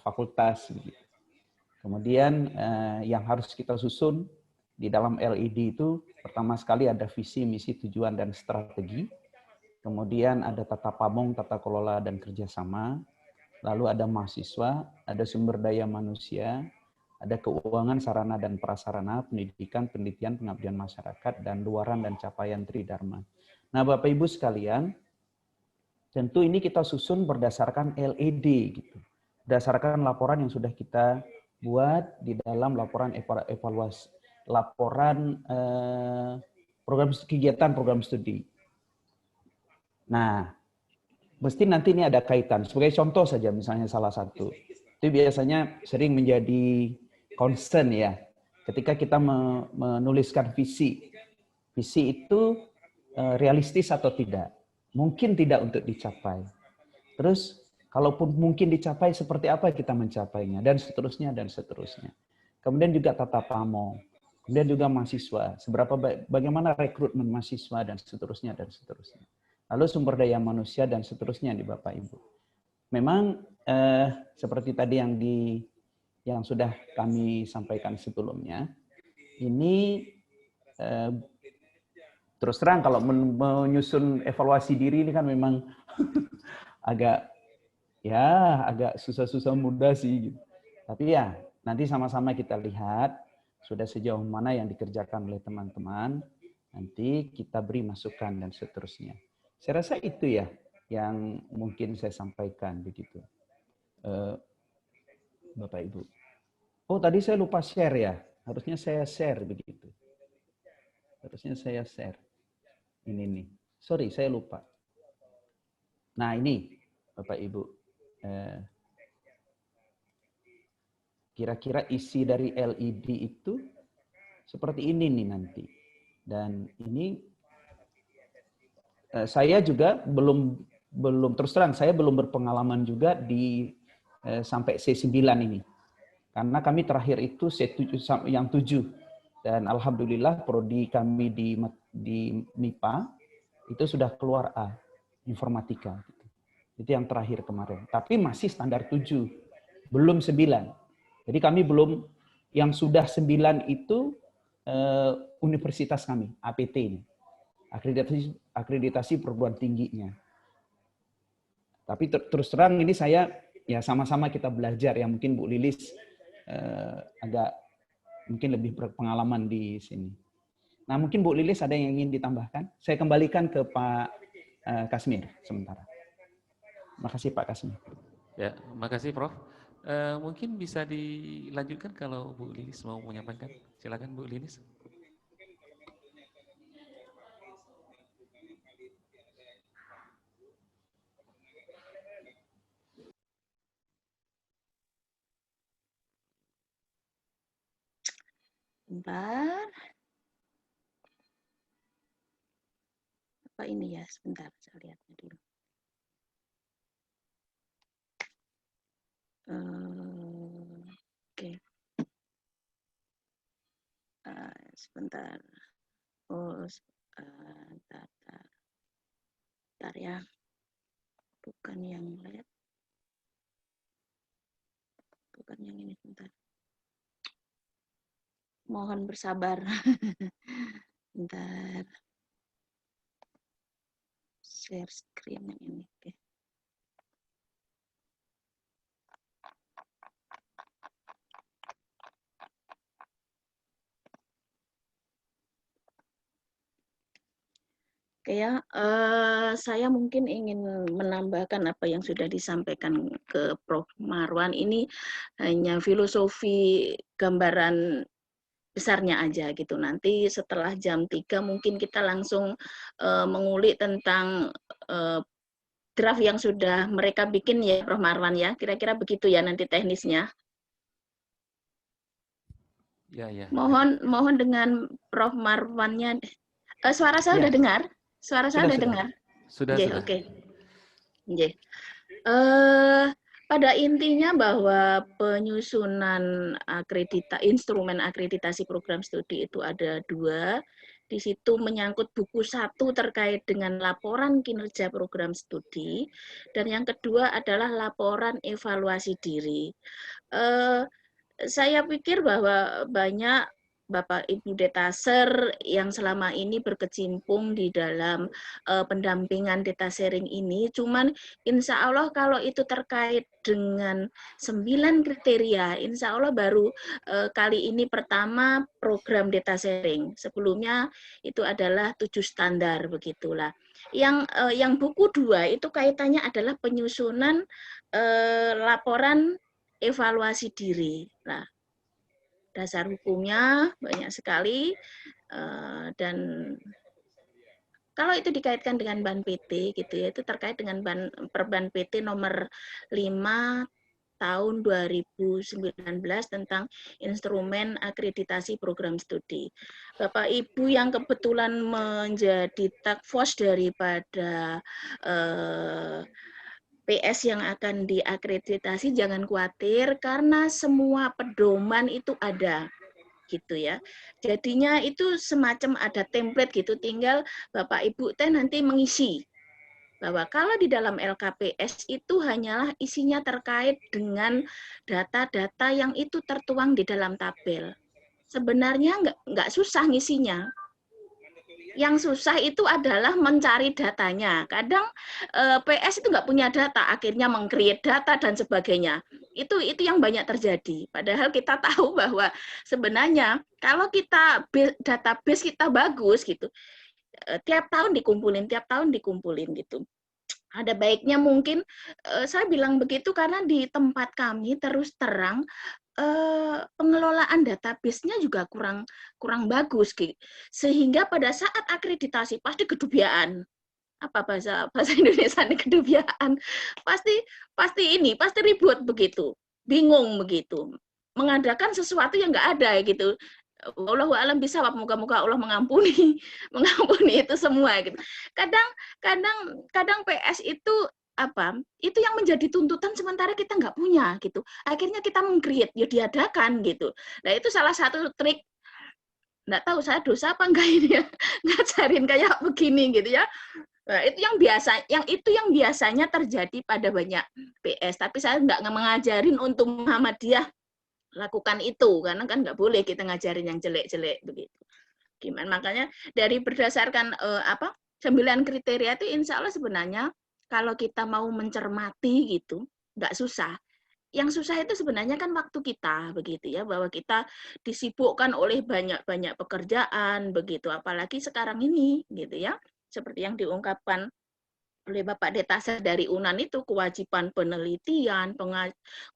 fakultas. Gitu. Kemudian yang harus kita susun di dalam LED itu pertama sekali ada visi, misi, tujuan, dan strategi. Kemudian ada tata pamong, tata kelola, dan kerjasama. Lalu ada mahasiswa, ada sumber daya manusia, ada keuangan, sarana dan prasarana, pendidikan, penelitian, pengabdian masyarakat, dan luaran dan capaian Tridharma. Nah, Bapak Ibu sekalian, tentu ini kita susun berdasarkan LED, gitu. Berdasarkan laporan yang sudah kita buat di dalam laporan evaluasi, laporan program kegiatan program studi. Nah, mesti nanti ini ada kaitan. Sebagai contoh saja, misalnya salah satu, itu biasanya sering menjadi concern ya, ketika kita menuliskan visi. Visi itu realistis atau tidak? Mungkin tidak untuk dicapai. Terus, kalaupun mungkin dicapai, seperti apa kita mencapainya? Dan seterusnya, dan seterusnya. Kemudian juga tata pamo. Kemudian juga mahasiswa. Bagaimana rekrutmen mahasiswa, dan seterusnya, dan seterusnya. Lalu sumber daya manusia, dan seterusnya di Bapak Ibu. Memang seperti tadi yang sudah kami sampaikan sebelumnya, ini terus terang kalau menyusun evaluasi diri ini kan memang agak susah-susah mudah sih gitu. Tapi ya nanti sama-sama kita lihat sudah sejauh mana yang dikerjakan oleh teman-teman, nanti kita beri masukan dan seterusnya. Saya rasa itu ya yang mungkin saya sampaikan begitu. Bapak Ibu. Oh, tadi saya lupa share ya. Harusnya saya share begitu. Harusnya saya share. Ini nih. Sorry, saya lupa. Nah, ini Bapak Ibu. Kira-kira isi dari LED itu seperti ini nih nanti. Dan ini saya juga belum terus terang, saya belum berpengalaman juga di sampai C9 ini. Karena kami terakhir itu C7 yang 7. Dan alhamdulillah prodi kami di MIPA itu sudah keluar A, informatika. Itu yang terakhir kemarin. Tapi masih standar 7, belum 9. Jadi kami belum, yang sudah 9 itu universitas kami, APT ini. Akreditasi perguruan tingginya. Tapi terus terang ini saya, ya sama-sama kita belajar, ya mungkin Bu Lilis agak mungkin lebih berpengalaman di sini. Nah mungkin Bu Lilis ada yang ingin ditambahkan? Saya kembalikan ke Pak Kasmir sementara. Makasih Pak Kasmir. Ya, makasih Prof. Mungkin bisa dilanjutkan kalau Bu Lilis mau menyampaikan. Silakan Bu Lilis. Bentar. Apa ini ya? Sebentar, saya lihatnya dulu. Oke. Sebentar. Oh, bentar ya. Bukan yang lihat. Bukan yang ini, bentar. Mohon bersabar. Bentar. Share screen yang ini. Oke. Oke ya, saya mungkin ingin menambahkan apa yang sudah disampaikan ke Prof. Marwan. Ini hanya filosofi gambaran besarnya aja gitu. Nanti setelah jam 3 mungkin kita langsung mengulik tentang draft yang sudah mereka bikin ya Prof. Marwan ya. Kira-kira begitu ya nanti teknisnya. Ya, ya. Mohon dengan Prof. Marwannya. Suara saya udah dengar? Suara saya udah dengar? Sudah. Oke. Pada intinya bahwa penyusunan instrumen akreditasi program studi itu ada 2. Di situ menyangkut buku 1 terkait dengan laporan kinerja program studi, dan yang kedua adalah laporan evaluasi diri. Saya pikir bahwa banyak Bapak Ibu detaser yang selama ini berkecimpung di dalam pendampingan data sharing ini, cuman insya Allah kalau itu terkait dengan 9 kriteria, insya Allah baru kali ini pertama program data sharing. Sebelumnya itu adalah 7 standar begitulah. Yang buku 2 itu kaitannya adalah penyusunan laporan evaluasi diri. Nah, dasar hukumnya banyak sekali, dan kalau itu dikaitkan dengan ban PT gitu ya, itu terkait dengan Perban PT nomor 5 tahun 2019 tentang instrumen akreditasi program studi. Bapak Ibu yang kebetulan menjadi task force daripada PS yang akan diakreditasi jangan khawatir karena semua pedoman itu ada gitu ya. Jadinya itu semacam ada template gitu, tinggal Bapak Ibu nanti mengisi bahwa kalau di dalam LKPS itu hanyalah isinya terkait dengan data-data yang itu tertuang di dalam tabel. Sebenarnya nggak susah ngisinya. Yang susah itu adalah mencari datanya. Kadang PS itu nggak punya data, akhirnya meng-create data dan sebagainya. Itu yang banyak terjadi. Padahal kita tahu bahwa sebenarnya kalau kita database kita bagus gitu, tiap tahun dikumpulin gitu. Ada baiknya mungkin saya bilang begitu karena di tempat kami terus terang pengelolaan database-nya juga kurang bagus, sehingga pada saat akreditasi pasti kedubiaan. Apa bahasa Indonesia ini kedubiaan? Pasti ribut begitu, bingung begitu, mengadakan sesuatu yang nggak ada gitu. Wallahu a'lam bishawab, moga-moga Allah mengampuni itu semua gitu. Kadang PS itu itu yang menjadi tuntutan sementara kita nggak punya gitu. Akhirnya kita meng-create, ya diadakan gitu. Nah itu salah satu trik, nggak tahu saya dosa apa enggak ini ya, ngajarin kayak begini gitu ya. Nah, itu yang biasanya terjadi pada banyak PS, tapi saya nggak ngajarin untuk Muhammadiyah lakukan itu, karena kan nggak boleh kita ngajarin yang jelek-jelek begitu. Gimana? Makanya dari berdasarkan 9 kriteria itu insya Allah sebenarnya kalau kita mau mencermati gitu, nggak susah. Yang susah itu sebenarnya kan waktu kita, begitu ya, bahwa kita disibukkan oleh banyak pekerjaan, begitu. Apalagi sekarang ini, gitu ya, seperti yang diungkapkan oleh Bapak Detaser dari UNAN itu, kewajiban penelitian,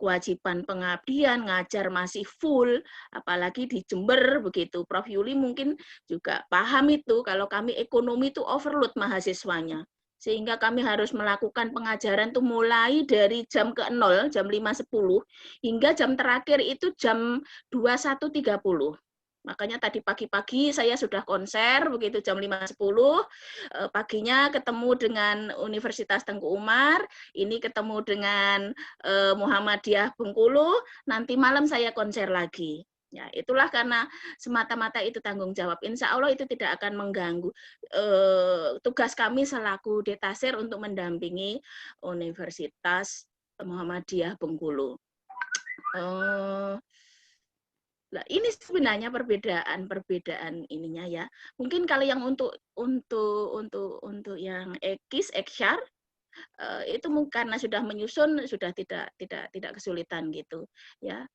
kewajiban pengabdian, ngajar masih full, apalagi di Jember, begitu. Prof. Yuli mungkin juga paham itu, kalau kami ekonomi itu overload mahasiswanya. Sehingga kami harus melakukan pengajaran itu mulai dari jam ke-0, jam 5.10, hingga jam terakhir itu jam 21.30. Makanya tadi pagi-pagi saya sudah konser, begitu jam 5.10, paginya ketemu dengan Universitas Tengku Umar, ini ketemu dengan Muhammadiyah Bengkulu, nanti malam saya konser lagi. Ya, itulah karena semata-mata itu tanggung jawab. Insya Allah itu tidak akan mengganggu tugas kami selaku Detaser untuk mendampingi Universitas Muhammadiyah Bengkulu. Nah, ini sebenarnya perbedaan ininya ya. Mungkin kalau yang untuk yang eksyar itu mungkin karena sudah menyusun sudah tidak kesulitan gitu ya.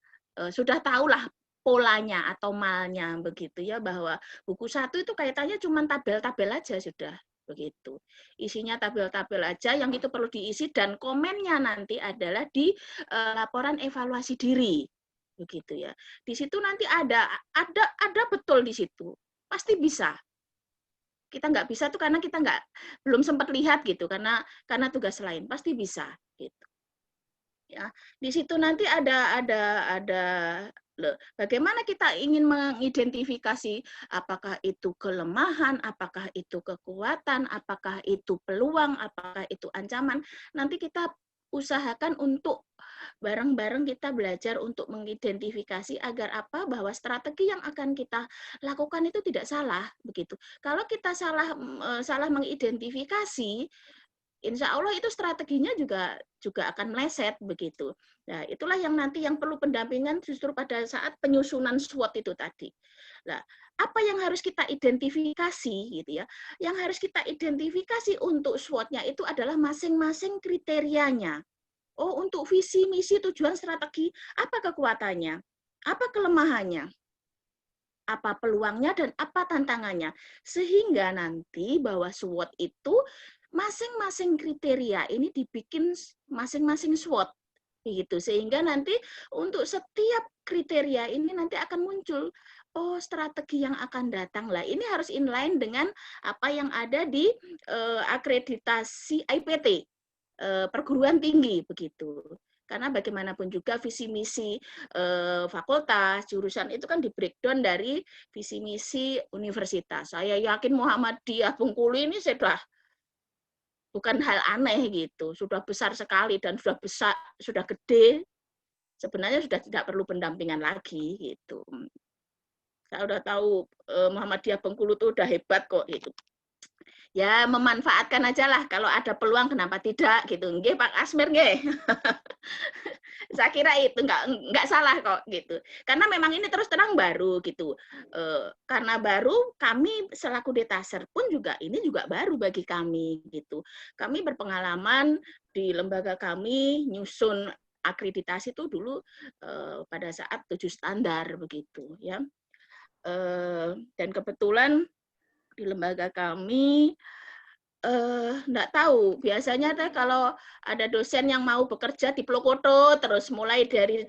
Sudah tahulah polanya atau malnya begitu ya, bahwa buku 1 itu kaitannya cuma tabel-tabel aja sudah begitu. Isinya tabel-tabel aja yang itu perlu diisi, dan komennya nanti adalah di laporan evaluasi diri. Begitu ya. Di situ nanti ada betul di situ. Pasti bisa. Kita nggak bisa tuh karena kita belum sempat lihat gitu, karena tugas lain. Pasti bisa gitu. Ya, di situ nanti ada bagaimana kita ingin mengidentifikasi apakah itu kelemahan, apakah itu kekuatan, apakah itu peluang, apakah itu ancaman. Nanti kita usahakan untuk bareng-bareng kita belajar untuk mengidentifikasi agar bahwa strategi yang akan kita lakukan itu tidak salah begitu. Kalau kita salah mengidentifikasi, insya Allah itu strateginya juga akan meleset begitu. Nah, itulah yang nanti yang perlu pendampingan justru pada saat penyusunan SWOT itu tadi. Nah, apa yang harus kita identifikasi gitu ya? Yang harus kita identifikasi untuk SWOT-nya itu adalah masing-masing kriterianya. Oh, untuk visi, misi, tujuan, strategi, apa kekuatannya? Apa kelemahannya? Apa peluangnya dan apa tantangannya? Sehingga nanti bahwa SWOT itu masing-masing kriteria ini dibikin masing-masing SWOT begitu, sehingga nanti untuk setiap kriteria ini nanti akan muncul strategi yang akan datang lah. Ini harus inline dengan apa yang ada di akreditasi IPT perguruan tinggi begitu. Karena bagaimanapun juga visi misi fakultas, jurusan itu kan di breakdown dari visi misi universitas. Saya yakin Muhammadiyah Bengkulu ini bukan hal aneh gitu, sudah besar sekali dan sudah gede, sebenarnya sudah tidak perlu pendampingan lagi gitu. Saya udah tahu Muhammadiyah Bengkulu itu udah hebat kok gitu. Ya memanfaatkan aja lah, kalau ada peluang kenapa tidak gitu. Nggih Pak Asmir nggih. Saya kira itu nggak salah kok gitu. Karena memang ini terus terang baru gitu. Karena baru, kami selaku Detaser pun juga ini juga baru bagi kami gitu. Kami berpengalaman di lembaga kami nyusun akreditasi itu dulu pada saat 7 standar begitu ya. Dan kebetulan di lembaga kami nggak tahu, biasanya teh kalau ada dosen yang mau bekerja di Plokoto, terus mulai dari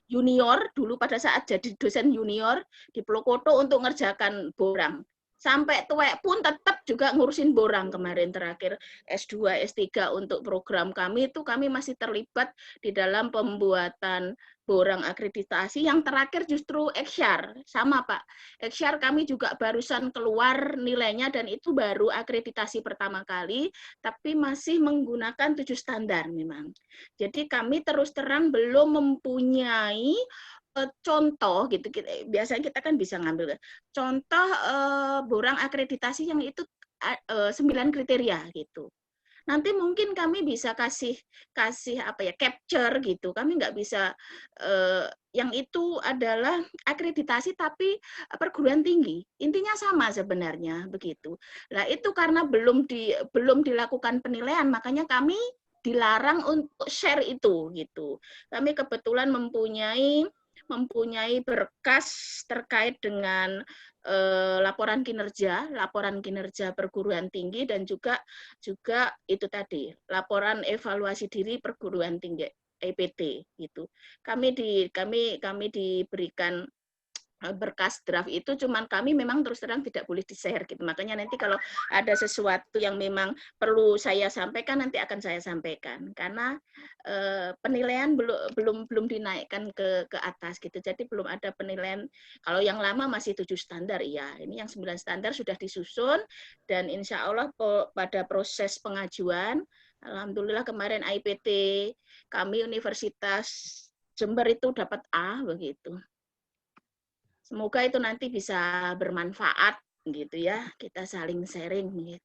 junior, dulu pada saat jadi dosen junior, di Plokoto untuk ngerjakan borang. Sampai tuwek pun tetap juga ngurusin borang kemarin terakhir S2, S3 untuk program kami itu kami masih terlibat di dalam pembuatan borang akreditasi. Yang terakhir justru Eksyar, sama Pak. Eksyar kami juga barusan keluar nilainya dan itu baru akreditasi pertama kali, tapi masih menggunakan 7 standar memang. Jadi kami terus terang belum mempunyai contoh gitu. Biasanya kita kan bisa ngambil contoh borang akreditasi yang itu 9 kriteria gitu. Nanti mungkin kami bisa kasih apa ya, capture gitu. Kami nggak bisa yang itu adalah akreditasi tapi perguruan tinggi. Intinya sama sebenarnya begitu. Nah, itu karena belum dilakukan penilaian, makanya kami dilarang untuk share itu gitu. Kami kebetulan mempunyai berkas terkait dengan laporan kinerja perguruan tinggi dan juga itu tadi laporan evaluasi diri perguruan tinggi EPT gitu. Kami diberikan berkas draft itu, cuman kami memang terus terang tidak boleh di-share gitu. Makanya nanti kalau ada sesuatu yang memang perlu saya sampaikan, nanti akan saya sampaikan. Karena penilaian belum dinaikkan ke atas gitu. Jadi belum ada penilaian. Kalau yang lama masih 7 standar, iya. Ini yang 9 standar sudah disusun dan insya Allah pada proses pengajuan, alhamdulillah kemarin IPT kami Universitas Jember itu dapat A begitu. Semoga itu nanti bisa bermanfaat gitu ya, kita saling sharing gitu.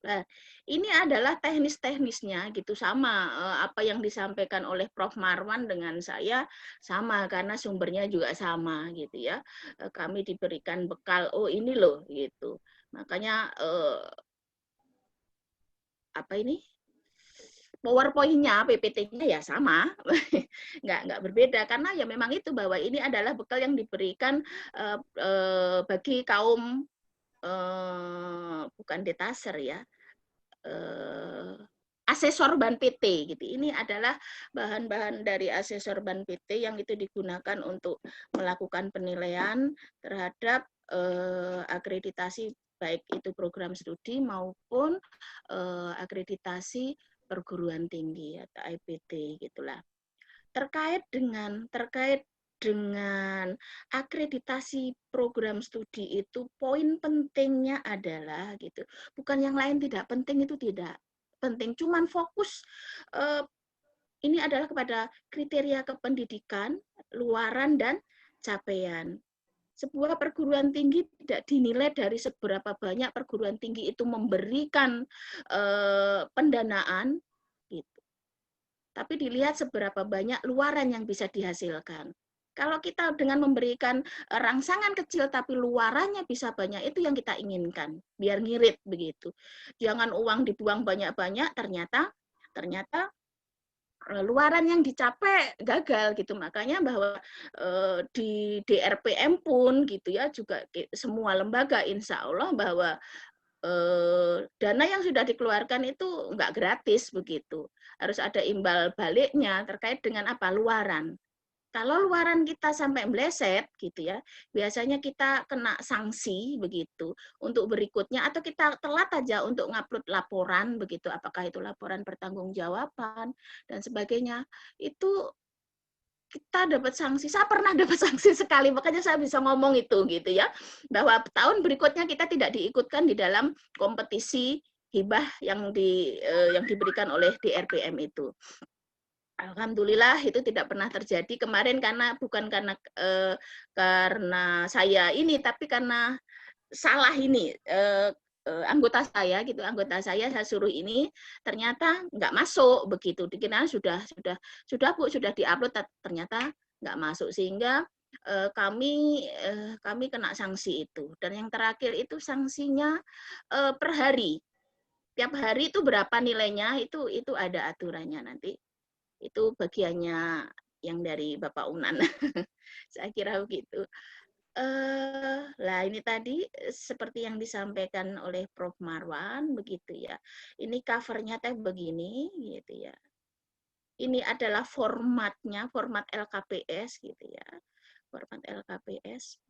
Nah, ini adalah teknis-teknisnya gitu, sama apa yang disampaikan oleh Prof. Marwan dengan saya sama karena sumbernya juga sama gitu ya. Kami diberikan bekal, oh ini loh gitu. Makanya apa ini? PowerPoint-nya, PPT-nya ya sama, nggak berbeda karena ya memang itu bahwa ini adalah bekal yang diberikan bagi kaum bukan Detaser ya, asesor Ban PT gitu. Ini adalah bahan-bahan dari asesor Ban PT yang itu digunakan untuk melakukan penilaian terhadap akreditasi baik itu program studi maupun akreditasi perguruan tinggi atau IPT gitulah. Terkait dengan akreditasi program studi itu poin pentingnya adalah gitu. Bukan yang lain tidak penting, itu tidak penting, cuman fokus ini adalah kepada kriteria kependidikan, luaran dan capaian. Sebuah perguruan tinggi tidak dinilai dari seberapa banyak perguruan tinggi itu memberikan pendanaan, gitu. Tapi dilihat seberapa banyak luaran yang bisa dihasilkan. Kalau kita dengan memberikan rangsangan kecil tapi luarannya bisa banyak, itu yang kita inginkan, biar ngirit begitu. Jangan uang dibuang banyak-banyak, ternyata luaran yang dicapai gagal gitu. Makanya bahwa di DRPM pun gitu ya, juga semua lembaga insya Allah bahwa dana yang sudah dikeluarkan itu enggak gratis begitu. Harus ada imbal baliknya terkait dengan apa? Luaran. Kalau luaran kita sampai meleset gitu ya, biasanya kita kena sanksi begitu untuk berikutnya, atau kita telat aja untuk ngupload laporan begitu, apakah itu laporan pertanggungjawaban dan sebagainya. Itu kita dapat sanksi. Saya pernah dapat sanksi sekali, makanya saya bisa ngomong itu gitu ya, bahwa tahun berikutnya kita tidak diikutkan di dalam kompetisi hibah yang diberikan oleh DRPM itu. Alhamdulillah itu tidak pernah terjadi kemarin, karena bukan karena saya ini, tapi karena salah ini anggota saya gitu, anggota saya suruh ini ternyata nggak masuk begitu, dikira sudah Bu, sudah diupload, ternyata nggak masuk, sehingga kami kena sanksi itu. Dan yang terakhir itu sanksinya per hari, tiap hari itu berapa nilainya, itu ada aturannya nanti, itu bagiannya yang dari Bapak Unan. Saya kira begitu. Lah ini tadi seperti yang disampaikan oleh Prof. Marwan begitu ya. Ini covernya teh begini gitu ya. Ini adalah formatnya, format LKPS gitu ya. Format LKPS.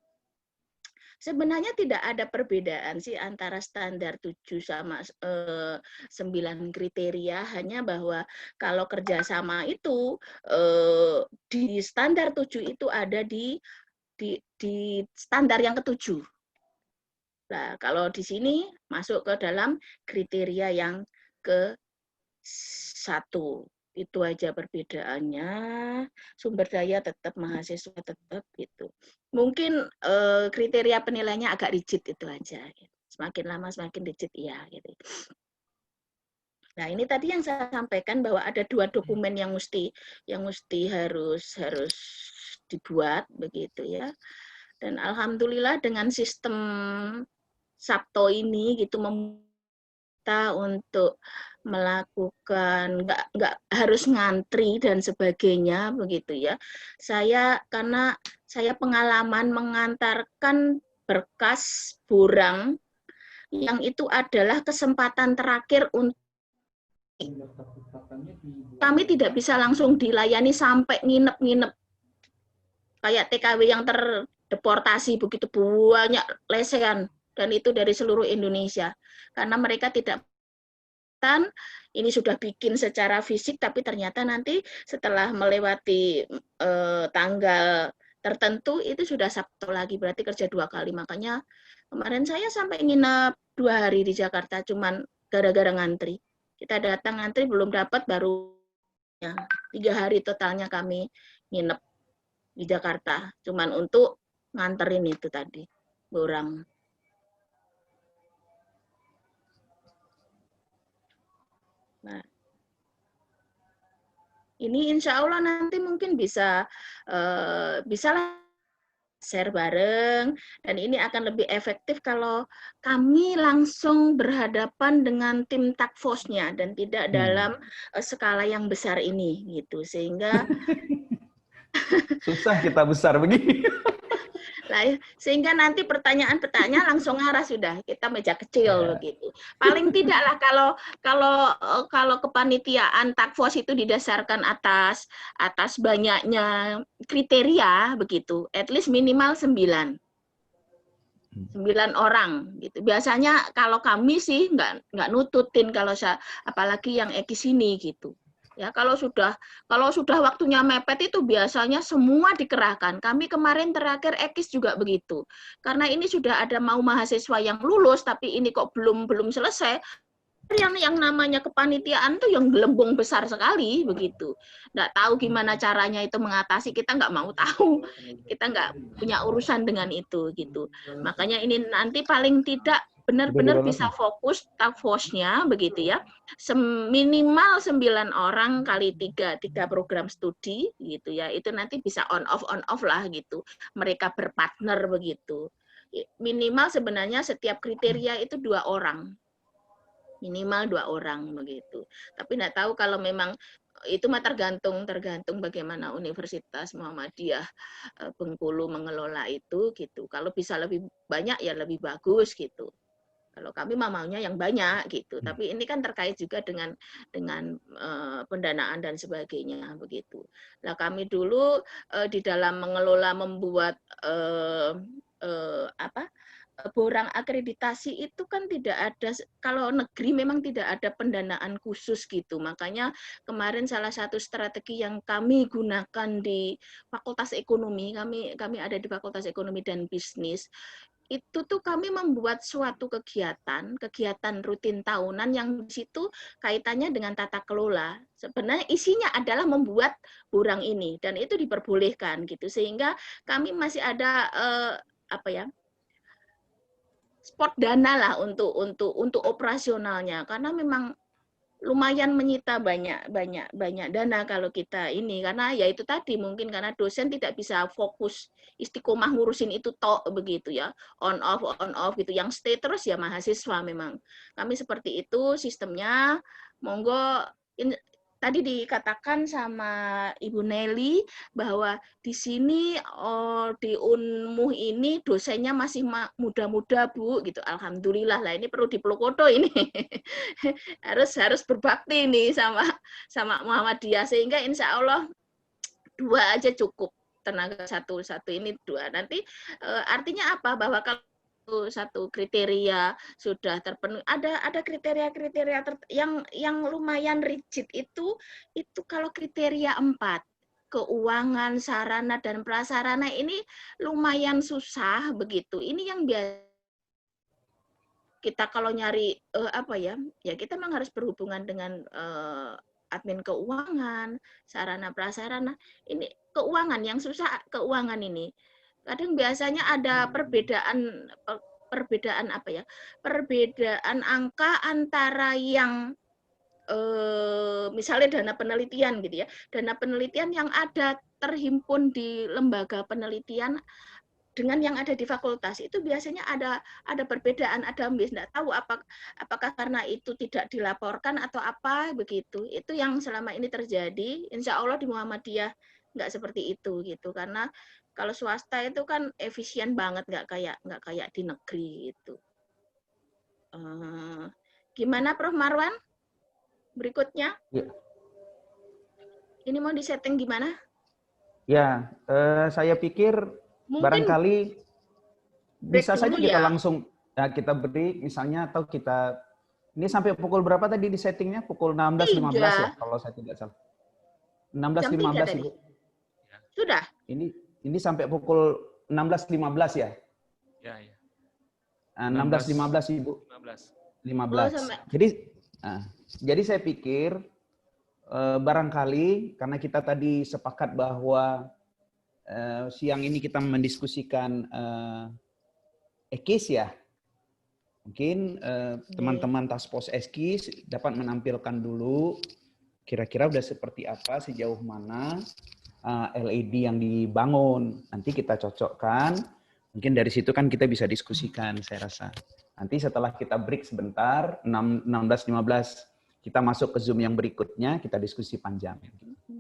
Sebenarnya tidak ada perbedaan sih antara standar 7 sama 9 kriteria, hanya bahwa kalau kerjasama itu di standar 7 itu ada di standar yang ke-7. Nah, kalau di sini masuk ke dalam kriteria yang ke-1. Itu aja perbedaannya. Sumber daya tetap, mahasiswa tetap gitu. Mungkin kriteria penilaiannya agak rigid itu aja. Semakin lama semakin rigid ya gitu. Nah, ini tadi yang saya sampaikan bahwa ada 2 dokumen yang mesti harus dibuat begitu ya. Dan alhamdulillah dengan sistem Sabto ini gitu kita untuk melakukan nggak harus ngantri dan sebagainya begitu ya. Karena saya pengalaman mengantarkan berkas borang yang itu adalah kesempatan terakhir untuk kami tidak bisa langsung dilayani sampai nginep-nginep. Kayak TKW yang terdeportasi begitu banyak lesehan, dan itu dari seluruh Indonesia. Karena mereka tidak ini sudah bikin secara fisik, tapi ternyata nanti setelah melewati tanggal tertentu itu sudah Sabtu lagi, berarti kerja 2 kali. Makanya kemarin saya sampai nginep 2 hari di Jakarta, cuman gara-gara ngantri. Kita datang ngantri belum dapat, baru ya, 3 hari totalnya kami nginep di Jakarta, cuman untuk nganterin itu tadi borang. Nah, ini insya Allah nanti mungkin bisa share bareng, dan ini akan lebih efektif kalau kami langsung berhadapan dengan tim task force-nya dan tidak dalam skala yang besar ini gitu, sehingga susah kita besar begini. Lah, sehingga nanti pertanyaan-pertanyaan langsung arah sudah kita meja kecil begitu. Paling tidaklah kalau kepanitiaan task force itu didasarkan atas banyaknya kriteria begitu, at least minimal 9 orang gitu. Biasanya kalau kami sih nggak nututin kalau apalagi yang ekis ini gitu. Ya, kalau sudah waktunya mepet itu biasanya semua dikerahkan. Kami kemarin terakhir ekis juga begitu. Karena ini sudah ada mau mahasiswa yang lulus, tapi ini kok belum selesai. Yang namanya kepanitiaan tuh yang gelembung besar sekali begitu. Nggak tahu gimana caranya itu mengatasi, kita nggak mau tahu. Kita nggak punya urusan dengan itu gitu. Makanya ini nanti paling tidak benar-benar bisa fokus task force-nya begitu ya. Minimal 9 orang kali 3 program studi gitu ya. Itu nanti bisa on off lah gitu. Mereka berpartner begitu. Minimal sebenarnya setiap kriteria itu 2 orang. Minimal 2 orang begitu. Tapi nggak tahu kalau memang itu mah tergantung bagaimana Universitas Muhammadiyah Bengkulu mengelola itu gitu. Kalau bisa lebih banyak ya lebih bagus gitu. Kalau kami maunya yang banyak gitu, tapi ini kan terkait juga dengan pendanaan dan sebagainya begitu. Nah, kami dulu di dalam mengelola membuat borang akreditasi itu kan tidak ada, kalau negeri memang tidak ada pendanaan khusus gitu. Makanya kemarin salah satu strategi yang kami gunakan di Fakultas Ekonomi, kami ada di Fakultas Ekonomi dan Bisnis, itu tuh kami membuat suatu kegiatan rutin tahunan yang di situ kaitannya dengan tata kelola. Sebenarnya isinya adalah membuat borang ini, dan itu diperbolehkan gitu, sehingga kami masih ada spot dana lah untuk operasionalnya, karena memang lumayan menyita banyak dana kalau kita ini, karena ya itu tadi mungkin karena dosen tidak bisa fokus istiqomah ngurusin itu tok begitu ya, on off gitu, yang stay terus ya mahasiswa. Memang kami seperti itu sistemnya. Monggo tadi dikatakan sama Ibu Nelly bahwa di sini di Unmuh ini dosennya masih muda-muda Bu gitu. Alhamdulillah lah, ini perlu dipeluk-foto ini. harus berbakti nih sama Muhammadiyah, sehingga insya Allah 2 aja cukup, tenaga satu ini 2. Nanti artinya apa, bahwa kalau satu kriteria sudah terpenuhi, ada kriteria yang lumayan rigid itu kalau kriteria 4, keuangan, sarana dan prasarana ini lumayan susah begitu. Ini yang biasa kita kalau nyari apa ya kita memang harus berhubungan dengan admin keuangan, sarana prasarana. Ini keuangan yang susah, keuangan ini. Kadang biasanya ada perbedaan apa ya? Perbedaan angka antara yang misalnya dana penelitian gitu ya. Dana penelitian yang ada terhimpun di lembaga penelitian dengan yang ada di fakultas itu biasanya ada perbedaan, ada tidak tahu apakah karena itu tidak dilaporkan atau apa begitu. Itu yang selama ini terjadi. Insya Allah di Muhammadiyah nggak seperti itu gitu, karena kalau swasta itu kan efisien banget, nggak kayak di negeri itu. Gimana Prof Marwan? Berikutnya? Ya. Ini mau disetting gimana? Ya, saya pikir mungkin barangkali bisa saja kita langsung kita break misalnya, atau kita ini sampai pukul berapa tadi di settingnya? Pukul 16.15 ya kalau saya tidak salah. 16.15 Ibu. Sudah. Ini sampai pukul 16.15 ya? Ya. 16.15 Ibu. 15. Jadi saya pikir barangkali karena kita tadi sepakat bahwa siang ini kita mendiskusikan EKIS ya. Mungkin teman-teman Task Force EKIS dapat menampilkan dulu kira-kira udah seperti apa, sejauh mana LED yang dibangun. Nanti kita cocokkan, mungkin dari situ kan kita bisa diskusikan saya rasa. Nanti setelah kita break sebentar, 16.15, kita masuk ke Zoom yang berikutnya, kita diskusi panjang.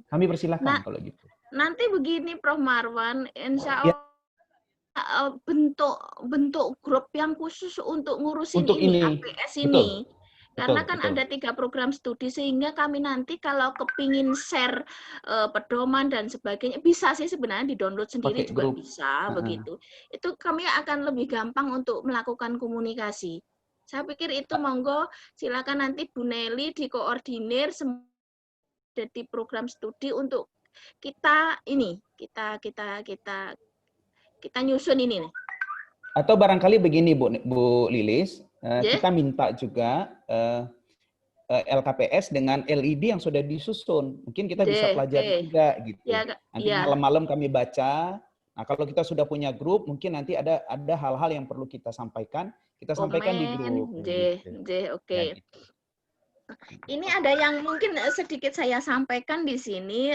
Kami persilahkan kalau gitu. Nanti begini Prof Marwan, insya Allah bentuk grup yang khusus untuk ngurusin untuk ini APS ini. Betul. Karena kan ada 3 program studi, sehingga kami nanti kalau kepingin share pedoman dan sebagainya, bisa sih sebenarnya di-download sendiri juga bisa begitu. Itu kami akan lebih gampang untuk melakukan komunikasi. Saya pikir itu monggo silakan nanti Bu Nelly dikoordinir jadi program studi untuk kita nyusun ini nih. Atau barangkali begini Bu Lilis, kita minta juga LKPS dengan LED yang sudah disusun. Mungkin kita bisa pelajari juga gitu. Nanti malam-malam kami baca. Nah, kalau kita sudah punya grup, mungkin nanti ada hal-hal yang perlu kita sampaikan. Kita sampaikan di grup. Oke. Ini ada yang mungkin sedikit saya sampaikan di sini.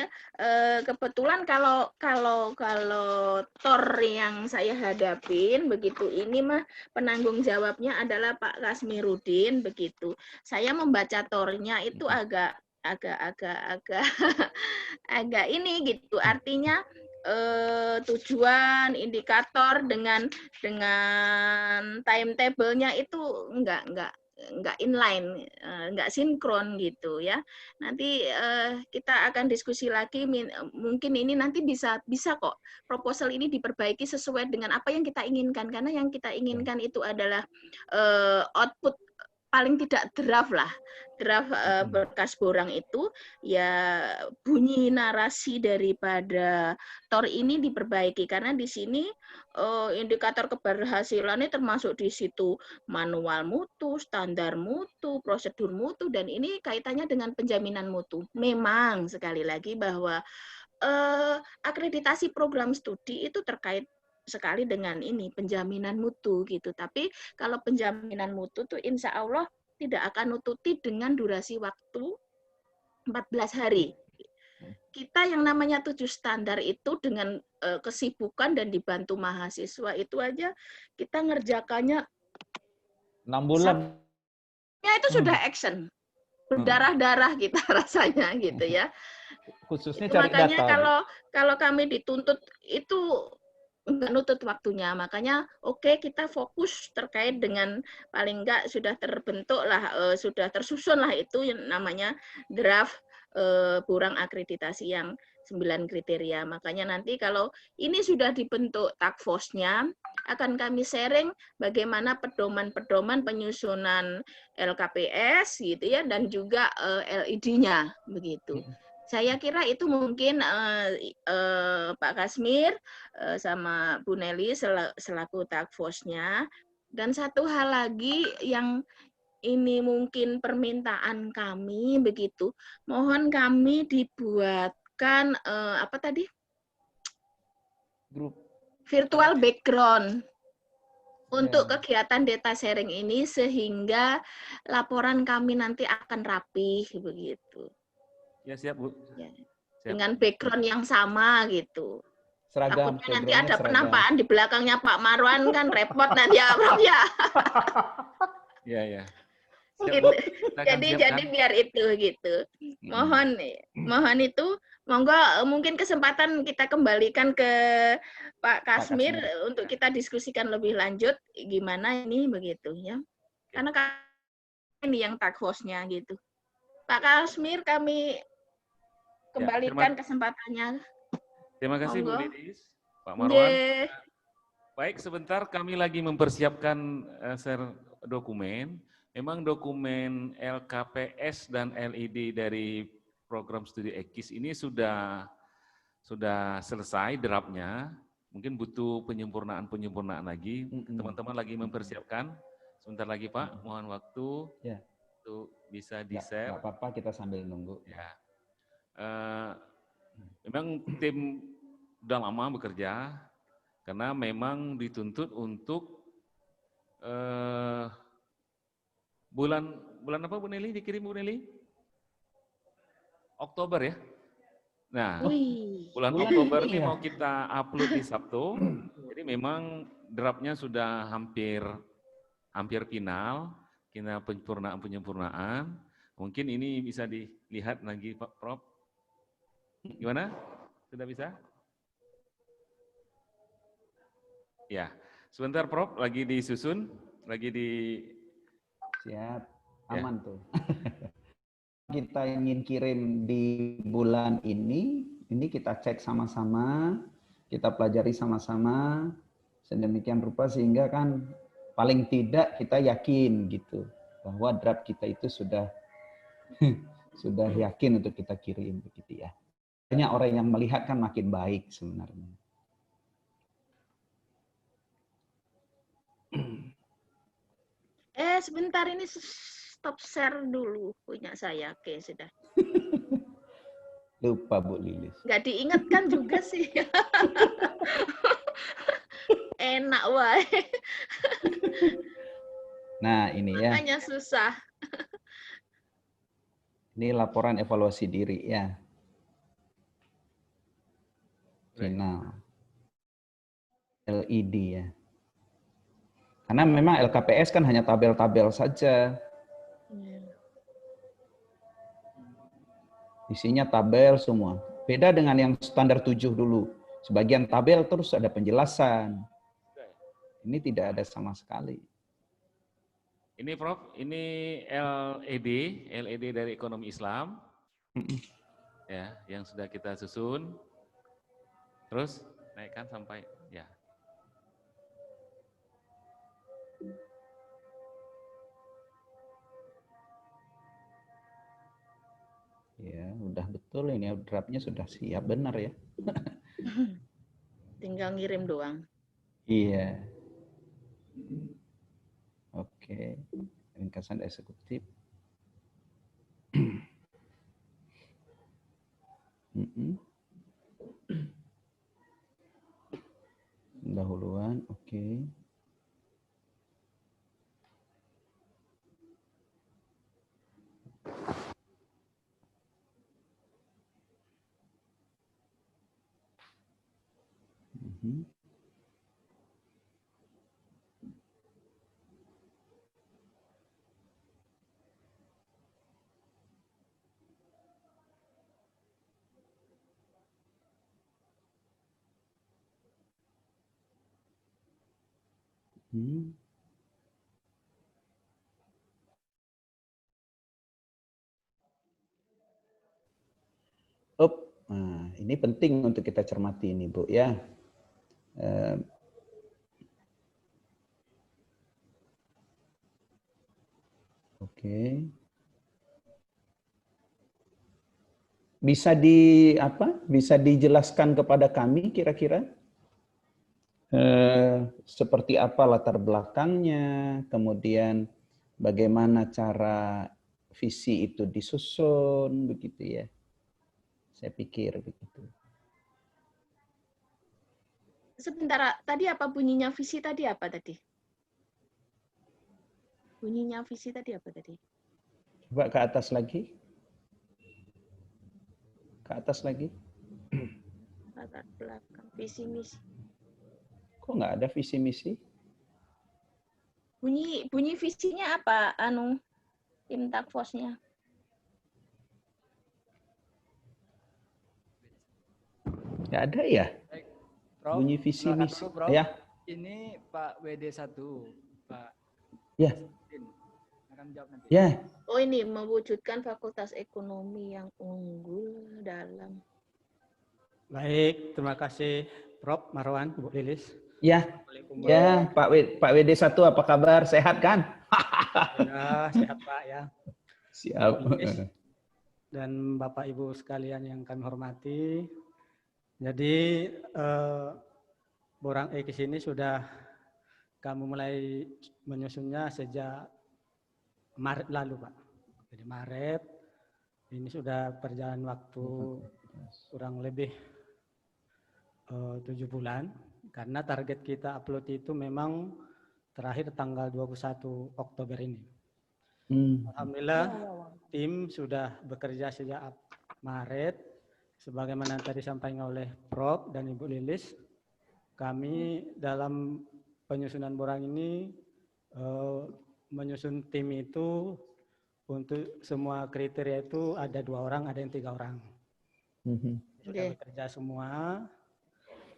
Kebetulan kalau TOR yang saya hadapin begitu, ini mah penanggung jawabnya adalah Pak Kasmiruddin begitu. Saya membaca TOR-nya itu agak ini gitu. Artinya tujuan, indikator dengan timetable-nya itu enggak inline, enggak sinkron gitu ya. Nanti kita akan diskusi lagi, mungkin ini nanti bisa kok proposal ini diperbaiki sesuai dengan apa yang kita inginkan, karena yang kita inginkan itu adalah output paling tidak draft berkas borang itu ya, bunyi narasi daripada TOR ini diperbaiki, karena di sini indikator keberhasilannya termasuk di situ manual mutu, standar mutu, prosedur mutu, dan ini kaitannya dengan penjaminan mutu. Memang sekali lagi bahwa akreditasi program studi itu terkait sekali dengan ini penjaminan mutu gitu. Tapi kalau penjaminan mutu tuh insya Allah tidak akan nututi dengan durasi waktu 14 hari. Kita yang namanya 7 standar itu dengan kesibukan dan dibantu mahasiswa itu aja kita ngerjakannya 6 bulan. Ya itu sudah action. Berdarah-darah kita rasanya gitu ya. Khususnya Itu cari makanya data. kalau kami dituntut itu enggak nutut waktunya. Makanya oke, kita fokus terkait dengan paling enggak sudah terbentuk lah, sudah tersusun lah itu yang namanya draft Burang akreditasi yang 9 kriteria. Makanya nanti kalau ini sudah dibentuk task force-nya, akan kami sharing bagaimana pedoman-pedoman penyusunan LKPS gitu ya, dan juga LED-nya begitu. Saya kira itu mungkin Pak Kasmir sama Bu Nelly selaku task force-nya. Dan satu hal lagi yang ini mungkin permintaan kami begitu, mohon kami dibuatkan apa tadi? Grup Virtual background untuk kegiatan data sharing ini sehingga laporan kami nanti akan rapih begitu. Ya siap Bu. Ya. Siap. Dengan background yang sama gitu. Seragam. Takutnya nanti ada penampakan di belakangnya Pak Marwan kan repot nanti ya Prof ya. Iya ya. Gitu. Jadi biar itu gitu. Mohon itu, monggo mungkin kesempatan kita kembalikan ke Pak Kasmir untuk kita diskusikan lebih lanjut gimana ini begitu ya. Karena ini yang task force-nya gitu. Pak Kasmir kami kembalikan kesempatannya. Terima kasih monggo. Bu Lilis, Pak Marwan. Baik, sebentar kami lagi mempersiapkan share dokumen. Memang dokumen LKPS dan LED dari program studi EKIS ini sudah selesai draftnya. Mungkin butuh penyempurnaan lagi. Teman-teman lagi mempersiapkan. Sebentar lagi Pak, mohon waktu untuk bisa di-share. Nggak apa-apa, kita sambil nunggu. Ya. Memang tim sudah lama bekerja, karena memang dituntut untuk bulan apa Bu Nelly, dikirim Bu Nelly? Oktober ya? Nah, bulan Oktober ini mau kita upload di Sabtu, jadi memang draftnya sudah hampir final, kita penyempurnaan. Mungkin ini bisa dilihat lagi Pak Prof. Gimana? Sudah bisa? Ya, sebentar Prof, lagi disusun, lagi di... Siap, aman tuh. Kita ingin kirim di bulan ini kita cek sama-sama, kita pelajari sama-sama, sedemikian rupa sehingga kan paling tidak kita yakin gitu, bahwa draft kita itu sudah yakin untuk kita kirim begitu ya. Banyak orang yang melihat kan makin baik sebenarnya. Sebentar ini stop share dulu punya saya. Oke, sudah. Lupa Bu Lilis. Nggak diingatkan juga sih. Enak wae. Nah, ini ya. Makanya susah. Ini laporan evaluasi diri ya. Final. LED ya. Karena memang LKPS kan hanya tabel-tabel saja. Isinya tabel semua. Beda dengan yang standar 7 dulu. Sebagian tabel terus ada penjelasan. Ini tidak ada sama sekali. Ini Prof, ini LED dari ekonomi Islam. Ya, yang sudah kita susun. Terus naikkan sampai ya. Ya, udah betul ini draftnya sudah siap benar ya. Tinggal ngirim doang. Iya. Oke, ringkasan eksekutif. pendahuluan, oke. Nah, ini penting untuk kita cermati ini, Bu, ya. Oke. Bisa bisa dijelaskan kepada kami kira-kira seperti apa latar belakangnya, kemudian bagaimana cara visi itu disusun, begitu ya. Saya pikir begitu. Sebentar, tadi apa bunyinya visi tadi apa tadi? Bunyinya visi tadi apa tadi? Coba ke atas lagi. Ke atas lagi. Latar belakang visi misi. Kok nggak ada visi misi? Bunyi visinya apa? Tim task force-nya. Nggak ada ya? Baik, Prof, Bunyi visi misi. dulu, Prof. Ya. Ini Pak WD1, Pak. Ya. Akan jawab nanti. Ya. Oh, ini mewujudkan fakultas ekonomi yang unggul dalam. Baik, terima kasih Prof. Marwan, Bu Lilis. Ya. Ya, Pak WD1 apa kabar? Sehat kan? Ya, sehat Pak ya. Siap. Dan Bapak Ibu sekalian yang kami hormati. Jadi Borang Ekis ini sudah kami mulai menyusunnya sejak Maret lalu, Pak. Jadi Maret ini sudah berjalan waktu kurang lebih 7 bulan. Karena target kita upload itu memang terakhir tanggal 21 Oktober ini. Alhamdulillah tim sudah bekerja sejak Maret. Sebagaimana tadi disampaikan oleh Prof dan Ibu Lilis, kami dalam penyusunan Borang ini menyusun tim itu untuk semua kriteria itu ada 2 orang, ada yang 3 orang. Sudah bekerja semua.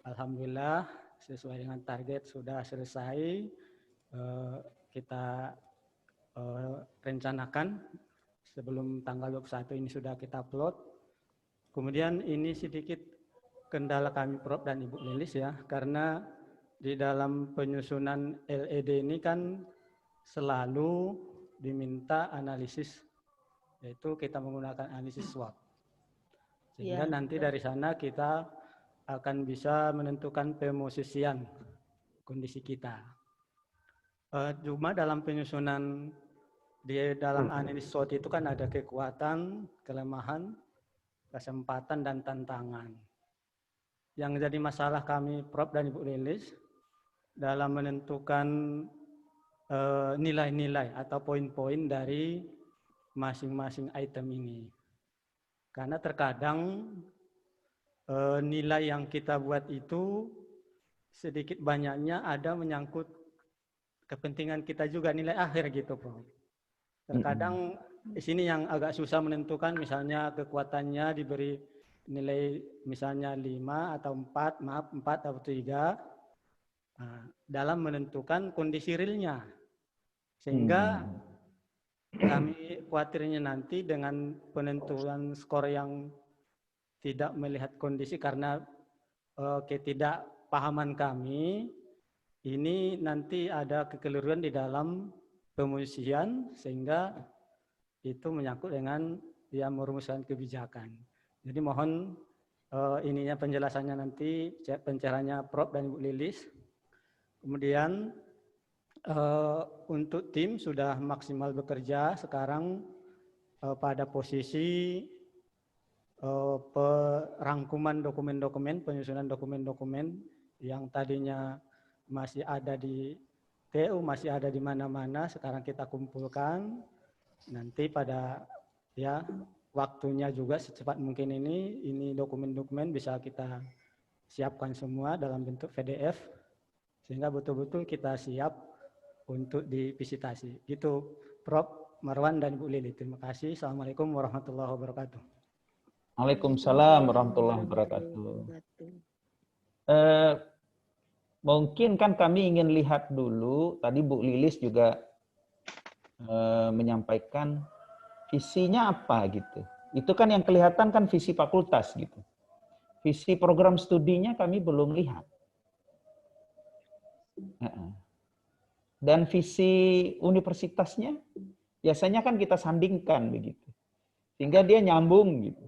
Alhamdulillah sesuai dengan target sudah selesai. Kita rencanakan sebelum tanggal 21 ini sudah kita upload. Kemudian ini sedikit kendala kami Prof dan Ibu Lilis ya, karena di dalam penyusunan LED ini kan selalu diminta analisis, yaitu kita menggunakan analisis SWOT. Sehingga nanti dari sana kita akan bisa menentukan pemosisian kondisi kita. Cuma dalam penyusunan di dalam analisis SWOT itu kan ada kekuatan, kelemahan, kesempatan dan tantangan. Yang jadi masalah kami Prof dan Ibu Lilis dalam menentukan nilai-nilai atau poin-poin dari masing-masing item ini. Karena terkadang nilai yang kita buat itu sedikit banyaknya ada menyangkut kepentingan kita juga, nilai akhir gitu Prof. Terkadang di sini yang agak susah menentukan, misalnya kekuatannya diberi nilai misalnya 5 atau 4, maaf 4 atau 3, dalam menentukan kondisi realnya. Sehingga kami khawatirnya nanti dengan penentuan skor yang tidak melihat kondisi karena ketidakpahaman kami, ini nanti ada kekeliruan di dalam pemosisian sehingga itu menyangkut dengan dia merumuskan kebijakan. Jadi mohon ininya penjelasannya nanti, pencerahannya Prof dan Ibu Lilis. Kemudian untuk tim sudah maksimal bekerja sekarang pada posisi perangkuman dokumen-dokumen, penyusunan dokumen-dokumen yang tadinya masih ada di TU, masih ada di mana-mana. Sekarang kita kumpulkan. Nanti pada ya waktunya juga secepat mungkin ini dokumen-dokumen bisa kita siapkan semua dalam bentuk PDF sehingga betul-betul kita siap untuk divisitasi. Gitu, Prof. Marwan dan Bu Lili. Terima kasih. Assalamualaikum warahmatullahi wabarakatuh. Waalaikumsalam warahmatullahi wabarakatuh. Mungkin kan kami ingin lihat dulu, tadi Bu Lilis juga menyampaikan visinya apa gitu. Itu kan yang kelihatan kan visi fakultas gitu. Visi program studinya kami belum lihat. Dan visi universitasnya biasanya kan kita sandingkan begitu. Sehingga dia nyambung gitu.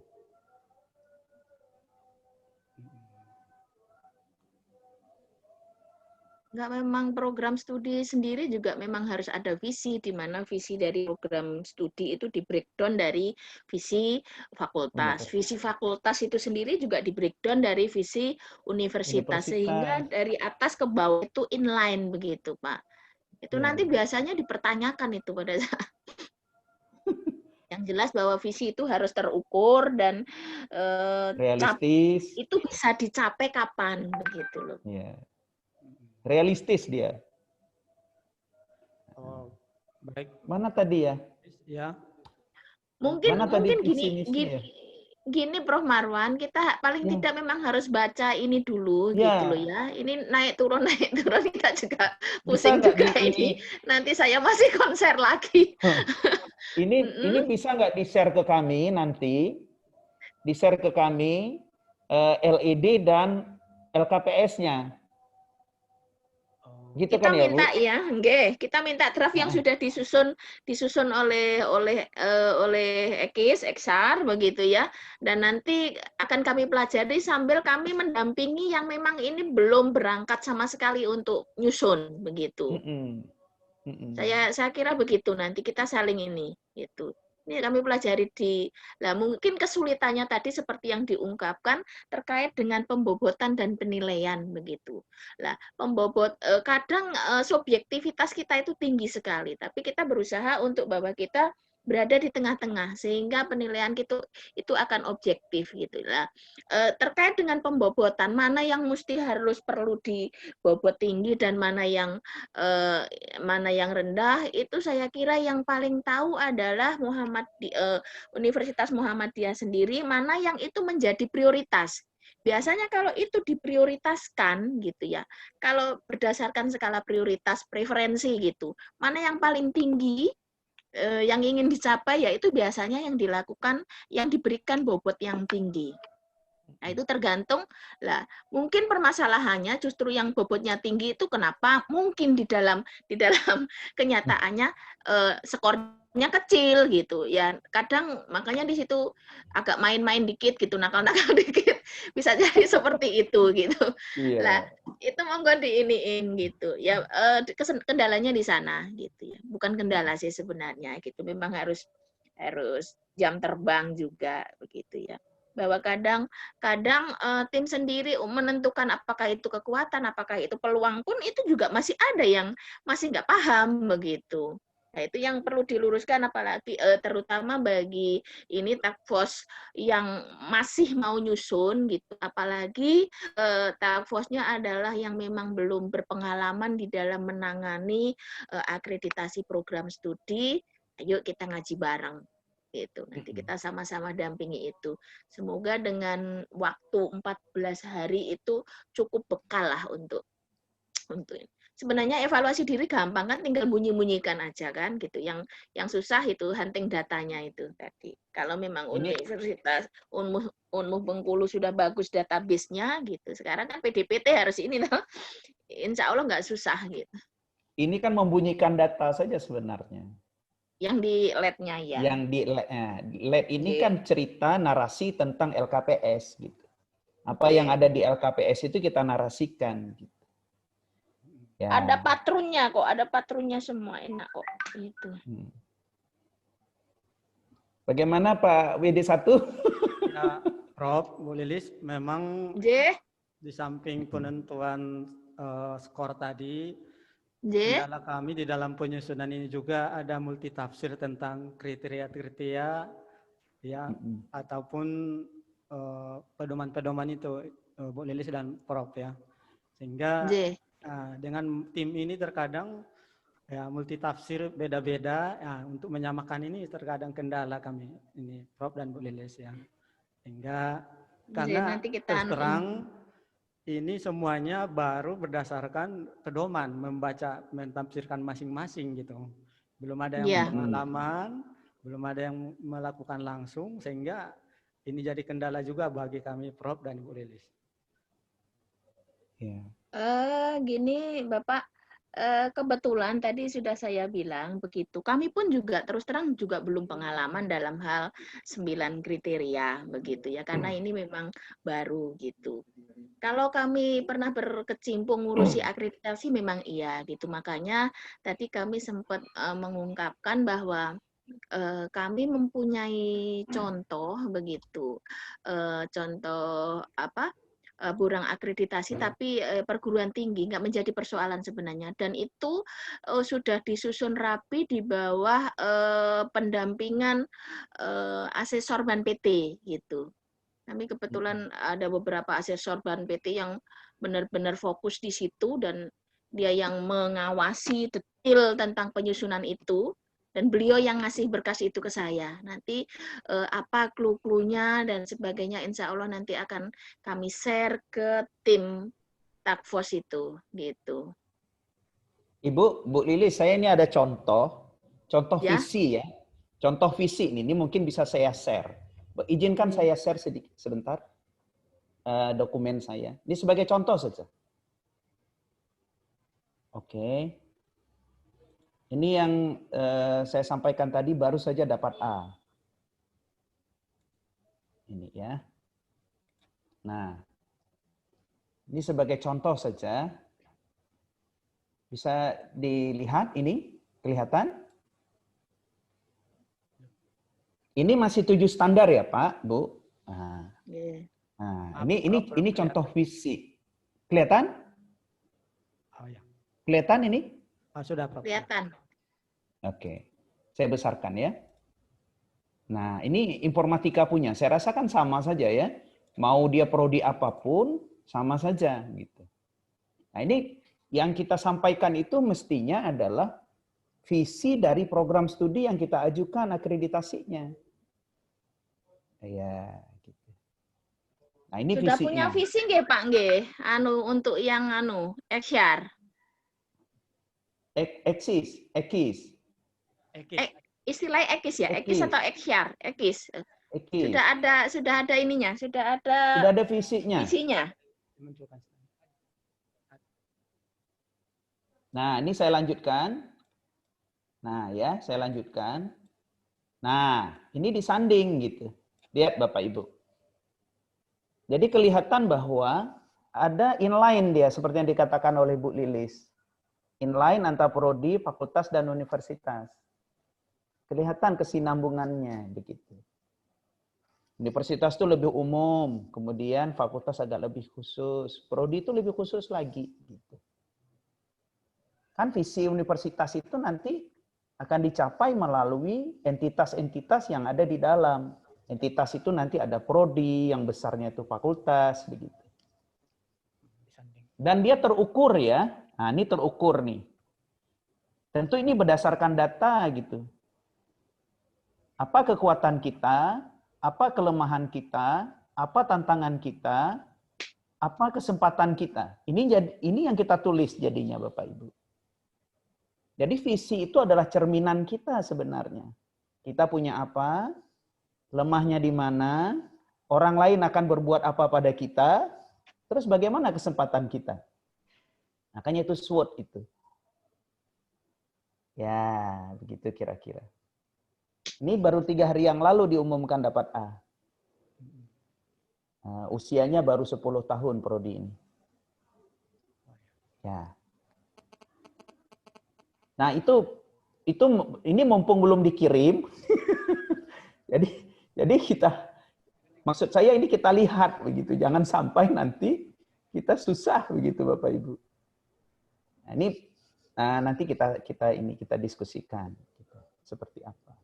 Enggak, memang program studi sendiri juga memang harus ada visi, di mana visi dari program studi itu di breakdown dari visi fakultas. Visi fakultas itu sendiri juga di breakdown dari visi universitas. Sehingga dari atas ke bawah itu inline begitu, Pak. Itu nanti biasanya dipertanyakan itu pada saat. Yang jelas bahwa visi itu harus terukur dan realistis. Itu bisa dicapai kapan begitu loh. Yeah. Realistis dia. Oh, baik. Mana tadi ya? Ya. Mungkin gini, Prof. Marwan, kita paling tidak memang harus baca ini dulu gitu loh ya. Ini naik turun kita juga pusing juga ini. Nanti saya masih konser lagi. Ini bisa nggak di-share ke kami nanti? Di-share ke kami LED dan LKPS-nya. Gitu Kita kan ya, Bu? minta ya, kita minta draft yang sudah disusun oleh Ekis, Eksar begitu ya. Dan nanti akan kami pelajari sambil kami mendampingi yang memang ini belum berangkat sama sekali untuk nyusun begitu. Saya kira begitu, nanti kita saling ini gitu. Ini kami pelajari mungkin kesulitannya tadi seperti yang diungkapkan terkait dengan pembobotan dan penilaian begitu. Lah, kadang subjektivitas kita itu tinggi sekali, tapi kita berusaha untuk bahwa kita berada di tengah-tengah sehingga penilaian itu akan objektif gitu lah. Terkait dengan pembobotan, mana yang harus perlu dibobot tinggi dan mana yang rendah, itu saya kira yang paling tahu adalah Universitas Muhammadiyah sendiri, mana yang itu menjadi prioritas. Biasanya kalau itu diprioritaskan gitu ya, kalau berdasarkan skala prioritas preferensi gitu, mana yang paling tinggi yang ingin dicapai, yaitu biasanya yang dilakukan, yang diberikan bobot yang tinggi. Nah, itu tergantung lah. Mungkin permasalahannya justru yang bobotnya tinggi itu kenapa? Mungkin di dalam kenyataannya skornya kecil gitu ya. Kadang makanya di situ agak main-main dikit gitu, nakal-nakal dikit. Bisa jadi seperti itu gitu. Lah, itu monggo diiniin gitu. Ya kendalanya di sana gitu ya. Bukan kendala sih sebenarnya gitu. Memang harus jam terbang juga begitu ya. Bahwa kadang tim sendiri menentukan apakah itu kekuatan, apakah itu peluang pun itu juga masih ada yang masih nggak paham begitu. Nah, itu yang perlu diluruskan apalagi terutama bagi ini task force yang masih mau nyusun gitu. Apalagi task force-nya adalah yang memang belum berpengalaman di dalam menangani akreditasi program studi. Ayo kita ngaji bareng. Gitu. Nanti kita sama-sama dampingi itu. Semoga dengan waktu 14 hari itu cukup bekal lah untuk sebenarnya evaluasi diri gampang kan, tinggal bunyi-bunyikan aja kan gitu. Yang susah itu hunting datanya itu tadi. Kalau memang Universitas Unmuh Bengkulu sudah bagus database-nya gitu. Sekarang kan PDPT harus ini loh. Insya Allah nggak susah gitu. Ini kan membunyikan data saja sebenarnya. Yang di LED-nya ya. Yang di LED ini kan cerita narasi tentang LKPS gitu. Apa yang ada di LKPS itu kita narasikan gitu. Ya. Ada patronnya kok, ada patronnya semua, enak kok gitu. Bagaimana Pak WD1? Ya, Prof, Bu Lilis, memang di samping penentuan skor tadi, J. kendala kami di dalam penyusunan ini juga ada multitafsir tentang kriteria-kriteria ya ataupun pedoman-pedoman itu Bu Lilis dan Prof ya. Sehingga dengan tim ini terkadang ya multitafsir beda-beda ya, untuk menyamakan ini terkadang kendala kami ini Prof dan Bu Lilis ya. Sehingga karena nanti kita terus terang ini semuanya baru berdasarkan pedoman, membaca, mentafsirkan masing-masing gitu. Belum ada yang pengalaman, belum ada yang melakukan langsung, sehingga ini jadi kendala juga bagi kami Prof dan Bu Lilis. Gini Bapak, kebetulan tadi sudah saya bilang begitu. Kami pun juga terus terang juga belum pengalaman dalam hal 9 kriteria begitu ya, karena ini memang baru gitu. Kalau kami pernah berkecimpung ngurusi akreditasi memang iya gitu. Makanya tadi kami sempat mengungkapkan bahwa kami mempunyai contoh begitu. Contoh apa? Burang akreditasi tapi perguruan tinggi nggak menjadi persoalan sebenarnya, dan itu sudah disusun rapi di bawah pendampingan asesor Ban PT gitu. Kami kebetulan ada beberapa asesor Ban PT yang benar-benar fokus di situ dan dia yang mengawasi detail tentang penyusunan itu. Dan beliau yang ngasih berkas itu ke saya. Nanti apa clue-cluenya dan sebagainya, insya Allah nanti akan kami share ke tim task force itu, gitu. Ibu, Bu Lilis, saya ini ada contoh visi ya. Contoh visi ini mungkin bisa saya share. Izinkan saya share sedikit sebentar dokumen saya. Ini sebagai contoh saja. Oke. Ini yang saya sampaikan tadi baru saja dapat A. Ini ya. Nah, ini sebagai contoh saja. Bisa dilihat ini, kelihatan? Ini masih 7 standar ya Pak, Bu. Nah, ini contoh visi. Kelihatan? Kelihatan ini? Sudah Prof. Kelihatan. Oke, saya besarkan ya. Nah, ini informatika punya. Saya rasa kan sama saja ya. Mau dia prodi apapun, sama saja gitu. Nah, ini yang kita sampaikan itu mestinya adalah visi dari program studi yang kita ajukan akreditasinya. Ya, gitu. Nah, ini sudah visinya. Punya visi nggih Pak nggih? Untuk yang XR. Ekis. Istilahnya ekis ya, ekis atau XR, ekis. Ekis. Sudah ada ininya, sudah ada visinya. Nah, ini saya lanjutkan. Nah, ya, saya lanjutkan. Nah, ini disanding gitu. Lihat Bapak Ibu. Jadi kelihatan bahwa ada inline dia seperti yang dikatakan oleh Bu Lilis. Inline antar prodi, fakultas dan universitas. Kelihatan kesinambungannya begitu. Universitas itu lebih umum, kemudian fakultas agak lebih khusus, prodi itu lebih khusus lagi gitu. Kan visi universitas itu nanti akan dicapai melalui entitas-entitas yang ada di dalam. Entitas itu nanti ada prodi, yang besarnya itu fakultas begitu. Dan dia terukur ya. Nah, ini terukur nih. Tentu ini berdasarkan data gitu. Apa kekuatan kita, apa kelemahan kita, apa tantangan kita, apa kesempatan kita. Ini yang kita tulis jadinya Bapak Ibu. Jadi visi itu adalah cerminan kita sebenarnya. Kita punya apa, lemahnya di mana, orang lain akan berbuat apa pada kita, terus bagaimana kesempatan kita. Makanya itu SWOT itu. Ya, begitu kira-kira. Ini baru 3 hari yang lalu diumumkan dapat A. Usianya baru 10 tahun prodi ini. Ya. Nah, ini mumpung belum dikirim. jadi kita, maksud saya ini kita lihat begitu. Jangan sampai nanti kita susah begitu Bapak Ibu. Nah, ini nanti kita diskusikan gitu, seperti apa.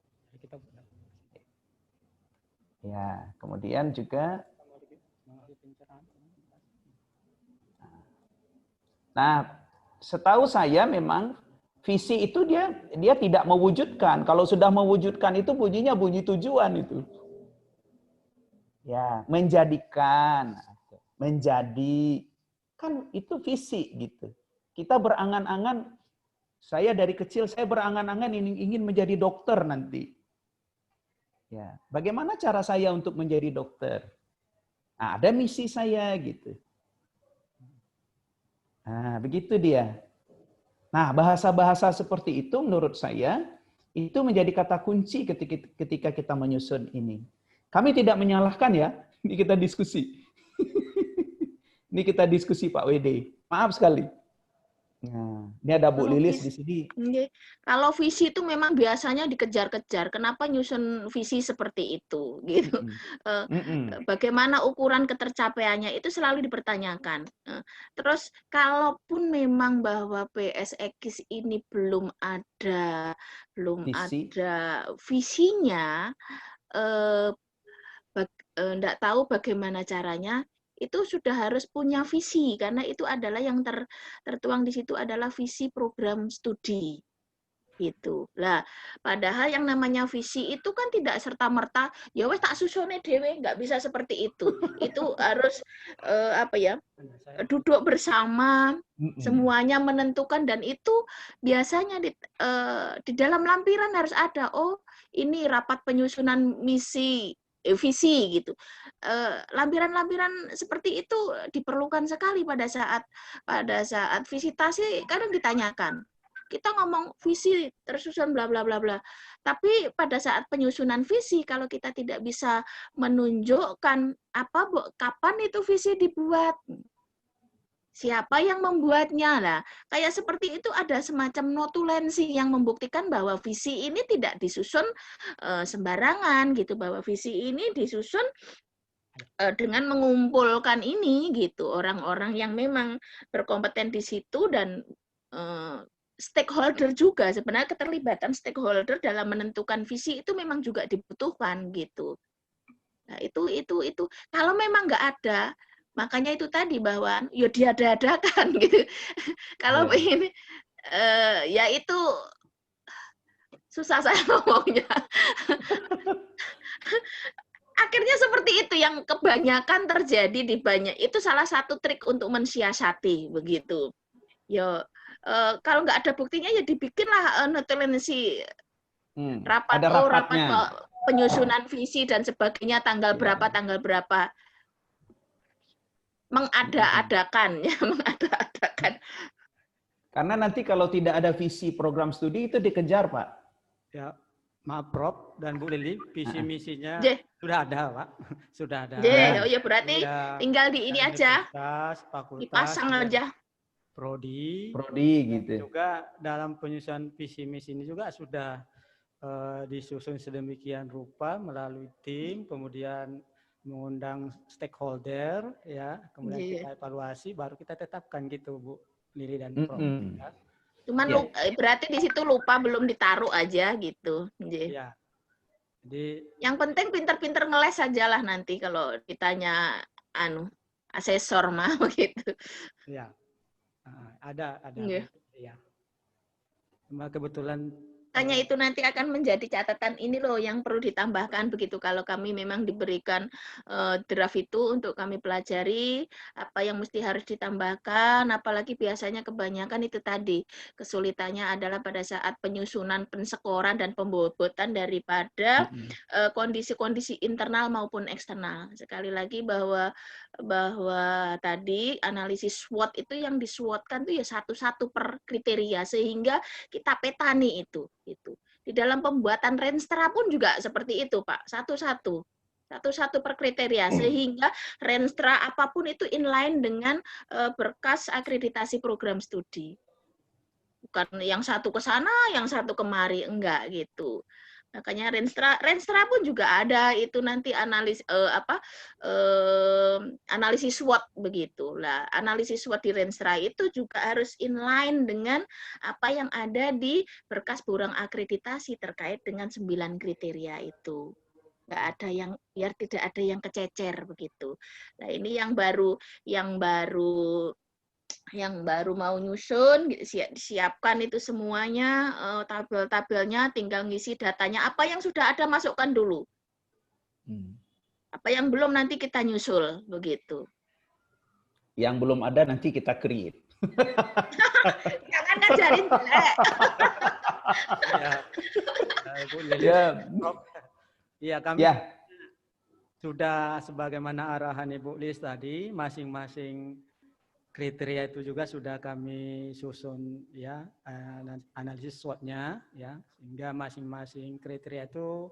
Ya, kemudian juga setahu saya memang visi itu dia tidak mewujudkan. Kalau sudah mewujudkan itu bunyinya bunyi tujuan itu. Ya, menjadikan, menjadi, kan itu visi gitu. Kita berangan-angan, saya dari kecil saya berangan-angan ingin menjadi dokter nanti. Ya, bagaimana cara saya untuk menjadi dokter? Nah, ada misi saya gitu. Nah, begitu dia. Nah, bahasa-bahasa seperti itu menurut saya itu menjadi kata kunci ketika kita menyusun ini. Kami tidak menyalahkan ya, ini kita diskusi. Ini kita diskusi Pak WD. Maaf sekali. Nah, ini ada Bu Lilis di sini. Kalau visi itu memang biasanya dikejar-kejar. Kenapa nyusun visi seperti itu? Gitu. Bagaimana ukuran ketercapaiannya itu selalu dipertanyakan. Terus kalaupun memang bahwa PSX ini belum ada visinya, enggak tahu bagaimana caranya. Itu sudah harus punya visi karena itu adalah yang tertuang di situ adalah visi program studi gitu. Lah, padahal yang namanya visi itu kan tidak serta-merta ya wes tak susune dhewe, nggak bisa seperti itu. Itu harus duduk bersama, semuanya menentukan dan itu biasanya di dalam lampiran harus ada ini rapat penyusunan visi gitu. Lampiran-lampiran seperti itu diperlukan sekali pada saat visitasi. Kadang ditanyakan, kita ngomong visi tersusun bla bla bla bla, tapi pada saat penyusunan visi kalau kita tidak bisa menunjukkan kapan itu visi dibuat, siapa yang membuatnya lah, kayak seperti itu ada semacam notulensi yang membuktikan bahwa visi ini tidak disusun sembarangan gitu, bahwa visi ini disusun dengan mengumpulkan ini gitu orang-orang yang memang berkompeten di situ dan stakeholder juga. Sebenarnya keterlibatan stakeholder dalam menentukan visi itu memang juga dibutuhkan gitu. Nah, itu kalau memang nggak ada, makanya itu tadi bahwa ya diada-adakan gitu. Kalau ini ya itu susah saya ngomongnya. Akhirnya seperti itu yang kebanyakan terjadi di banyak. Itu salah satu trik untuk mensiasati begitu. Ya kalau nggak ada buktinya ya dibikinlah notulensi rapat penyusunan visi dan sebagainya tanggal berapa mengada-adakan ya, mengada-adakan. Karena nanti kalau tidak ada visi program studi itu dikejar, Pak. Ya, maaf Prof dan Bu Lili, visi misinya sudah ada, Pak. Sudah ada. Oh ya berarti tinggal di ini aja. Fakultas, dipasang aja. Prodi gitu. Juga dalam penyusunan visi misi ini juga sudah disusun sedemikian rupa melalui tim, kemudian mengundang stakeholder, ya, kemudian kita evaluasi, baru kita tetapkan gitu, Bu Lili dan Prof. Cuman berarti di situ lupa belum ditaruh aja gitu. Ya. Jadi yang penting pinter-pinter ngeles aja lah nanti kalau ditanya asesor mah begitu. Ya. Ada. Ya. Cuma kebetulan Tanya itu nanti akan menjadi catatan ini loh yang perlu ditambahkan begitu kalau kami memang diberikan draft itu untuk kami pelajari apa yang mesti harus ditambahkan, apalagi biasanya kebanyakan itu tadi kesulitannya adalah pada saat penyusunan pensekoran dan pembobotan daripada kondisi-kondisi internal maupun eksternal. Sekali lagi bahwa tadi analisis SWOT itu yang di-SWOT-kan itu ya satu-satu per kriteria sehingga kita petani itu. Di dalam pembuatan Renstra pun juga seperti itu, Pak. Satu-satu per kriteria sehingga Renstra apapun itu inline dengan berkas akreditasi program studi. Bukan yang satu ke sana, yang satu kemari, enggak gitu. Makanya Renstra pun juga ada itu nanti analisis SWOT begitu lah. Analisis SWOT di Renstra itu juga harus inline dengan apa yang ada di berkas borang akreditasi terkait dengan 9 kriteria itu. Nggak ada yang, biar tidak ada yang kececer begitu. Nah ini yang baru mau nyusun, siapkan itu semuanya, tabel-tabelnya, tinggal ngisi datanya. Apa yang sudah ada masukkan dulu. Apa yang belum nanti kita nyusul, begitu. Yang belum ada nanti kita create. Jangan ngajarin jelek. Ya, kami sudah sebagaimana arahan Ibu Lis tadi, masing-masing kriteria itu juga sudah kami susun ya, analisis SWOT-nya ya, sehingga masing-masing kriteria itu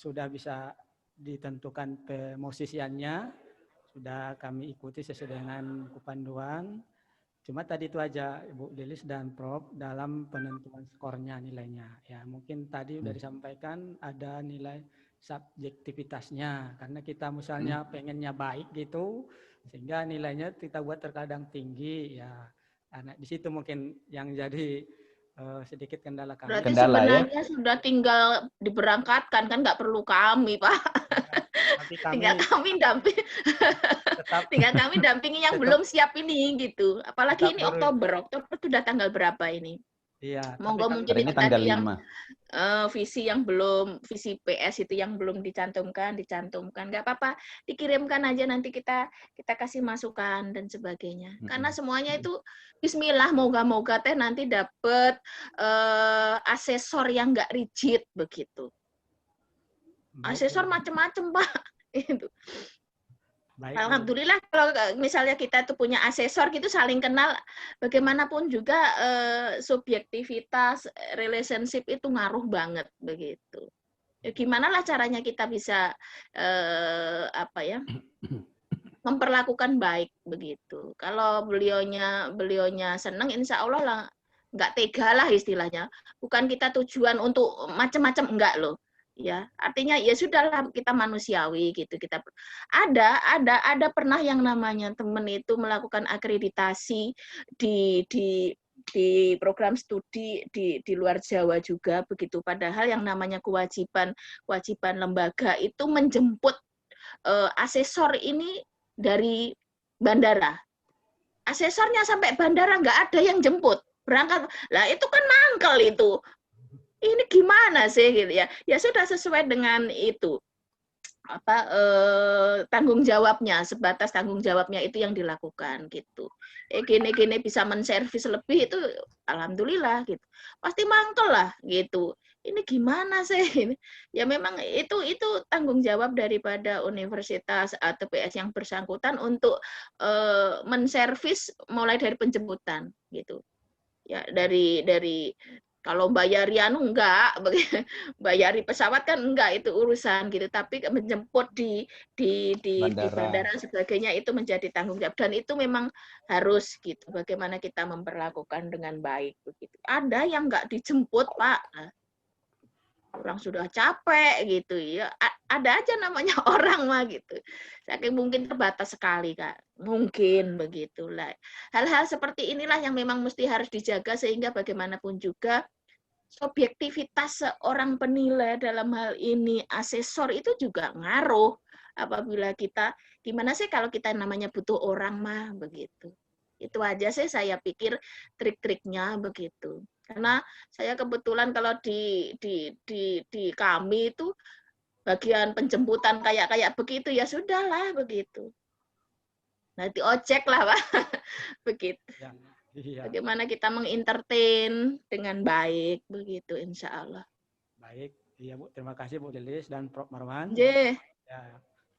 sudah bisa ditentukan pemosisiannya, sudah kami ikuti sesuai dengan buku panduan. Cuma tadi itu aja Ibu Lilis dan Prof dalam penentuan skornya nilainya. Ya mungkin tadi sudah disampaikan ada nilai subjektivitasnya, karena kita misalnya pengennya baik gitu, sehingga nilainya kita buat terkadang tinggi ya. Karena di situ mungkin yang jadi sedikit kendala kami. Berarti sebenarnya sudah tinggal diberangkatkan, kan nggak perlu kami Pak. Tinggal kami dampingi yang belum siap ini gitu. Apalagi ini Oktober sudah tanggal berapa ini? Iya. Monggo mungkin itu tadi yang visi yang belum, visi PS itu yang belum dicantumkan, nggak apa-apa, dikirimkan aja nanti kita kasih masukan dan sebagainya. Karena semuanya itu Bismillah, moga-moga teh nanti dapet asesor yang nggak rigid begitu. Asesor macam-macam Pak. Itu. Baik, alhamdulillah kalau misalnya kita itu punya asesor gitu saling kenal, bagaimanapun juga subjektivitas relationship itu ngaruh banget begitu. Ya, gimana lah caranya kita bisa memperlakukan baik begitu. Kalau beliaunya senang, insya Allah lah nggak tega lah istilahnya. Bukan kita tujuan untuk macam-macam, enggak loh. Ya, artinya ya sudahlah, kita manusiawi gitu. Kita ada pernah yang namanya teman itu melakukan akreditasi di program studi di luar Jawa juga begitu. Padahal yang namanya kewajiban lembaga itu menjemput asesor ini dari bandara. Asesornya sampai bandara nggak ada yang jemput, berangkat. Lah itu kan mangkel itu. Ini gimana sih gitu ya? Ya sudah sesuai dengan itu tanggung jawabnya, sebatas tanggung jawabnya itu yang dilakukan gitu. Gini bisa menservis lebih itu alhamdulillah gitu. Pasti mangkel lah gitu. Ini gimana sih? Ya memang itu tanggung jawab daripada universitas atau PS yang bersangkutan untuk menservis mulai dari penjemputan gitu. Ya dari kalau bayari enggak, bayari pesawat kan enggak, itu urusan gitu. Tapi menjemput di bandara sebagainya itu menjadi tanggung jawab, dan itu memang harus gitu. Bagaimana kita memperlakukan dengan baik begitu. Ada yang enggak dijemput Pak, orang sudah capek gitu ya. Ada aja namanya orang mah gitu. Saking mungkin terbatas sekali Kak. Mungkin begitulah. Hal-hal seperti inilah yang memang mesti harus dijaga, sehingga bagaimanapun juga subjektivitas seorang penilai dalam hal ini asesor itu juga ngaruh. Apabila kita, gimana sih kalau kita namanya butuh orang mah begitu. Itu aja sih saya pikir trik-triknya begitu. Karena saya kebetulan kalau di kami itu bagian penjemputan kayak begitu ya sudahlah begitu. Nanti ojek lah Pak. Begitu. Ya. Iya. Bagaimana kita mengentertain dengan baik begitu, insya Allah. Baik, iya Bu, terima kasih Bu Lilis dan Prof Marwan. Ya,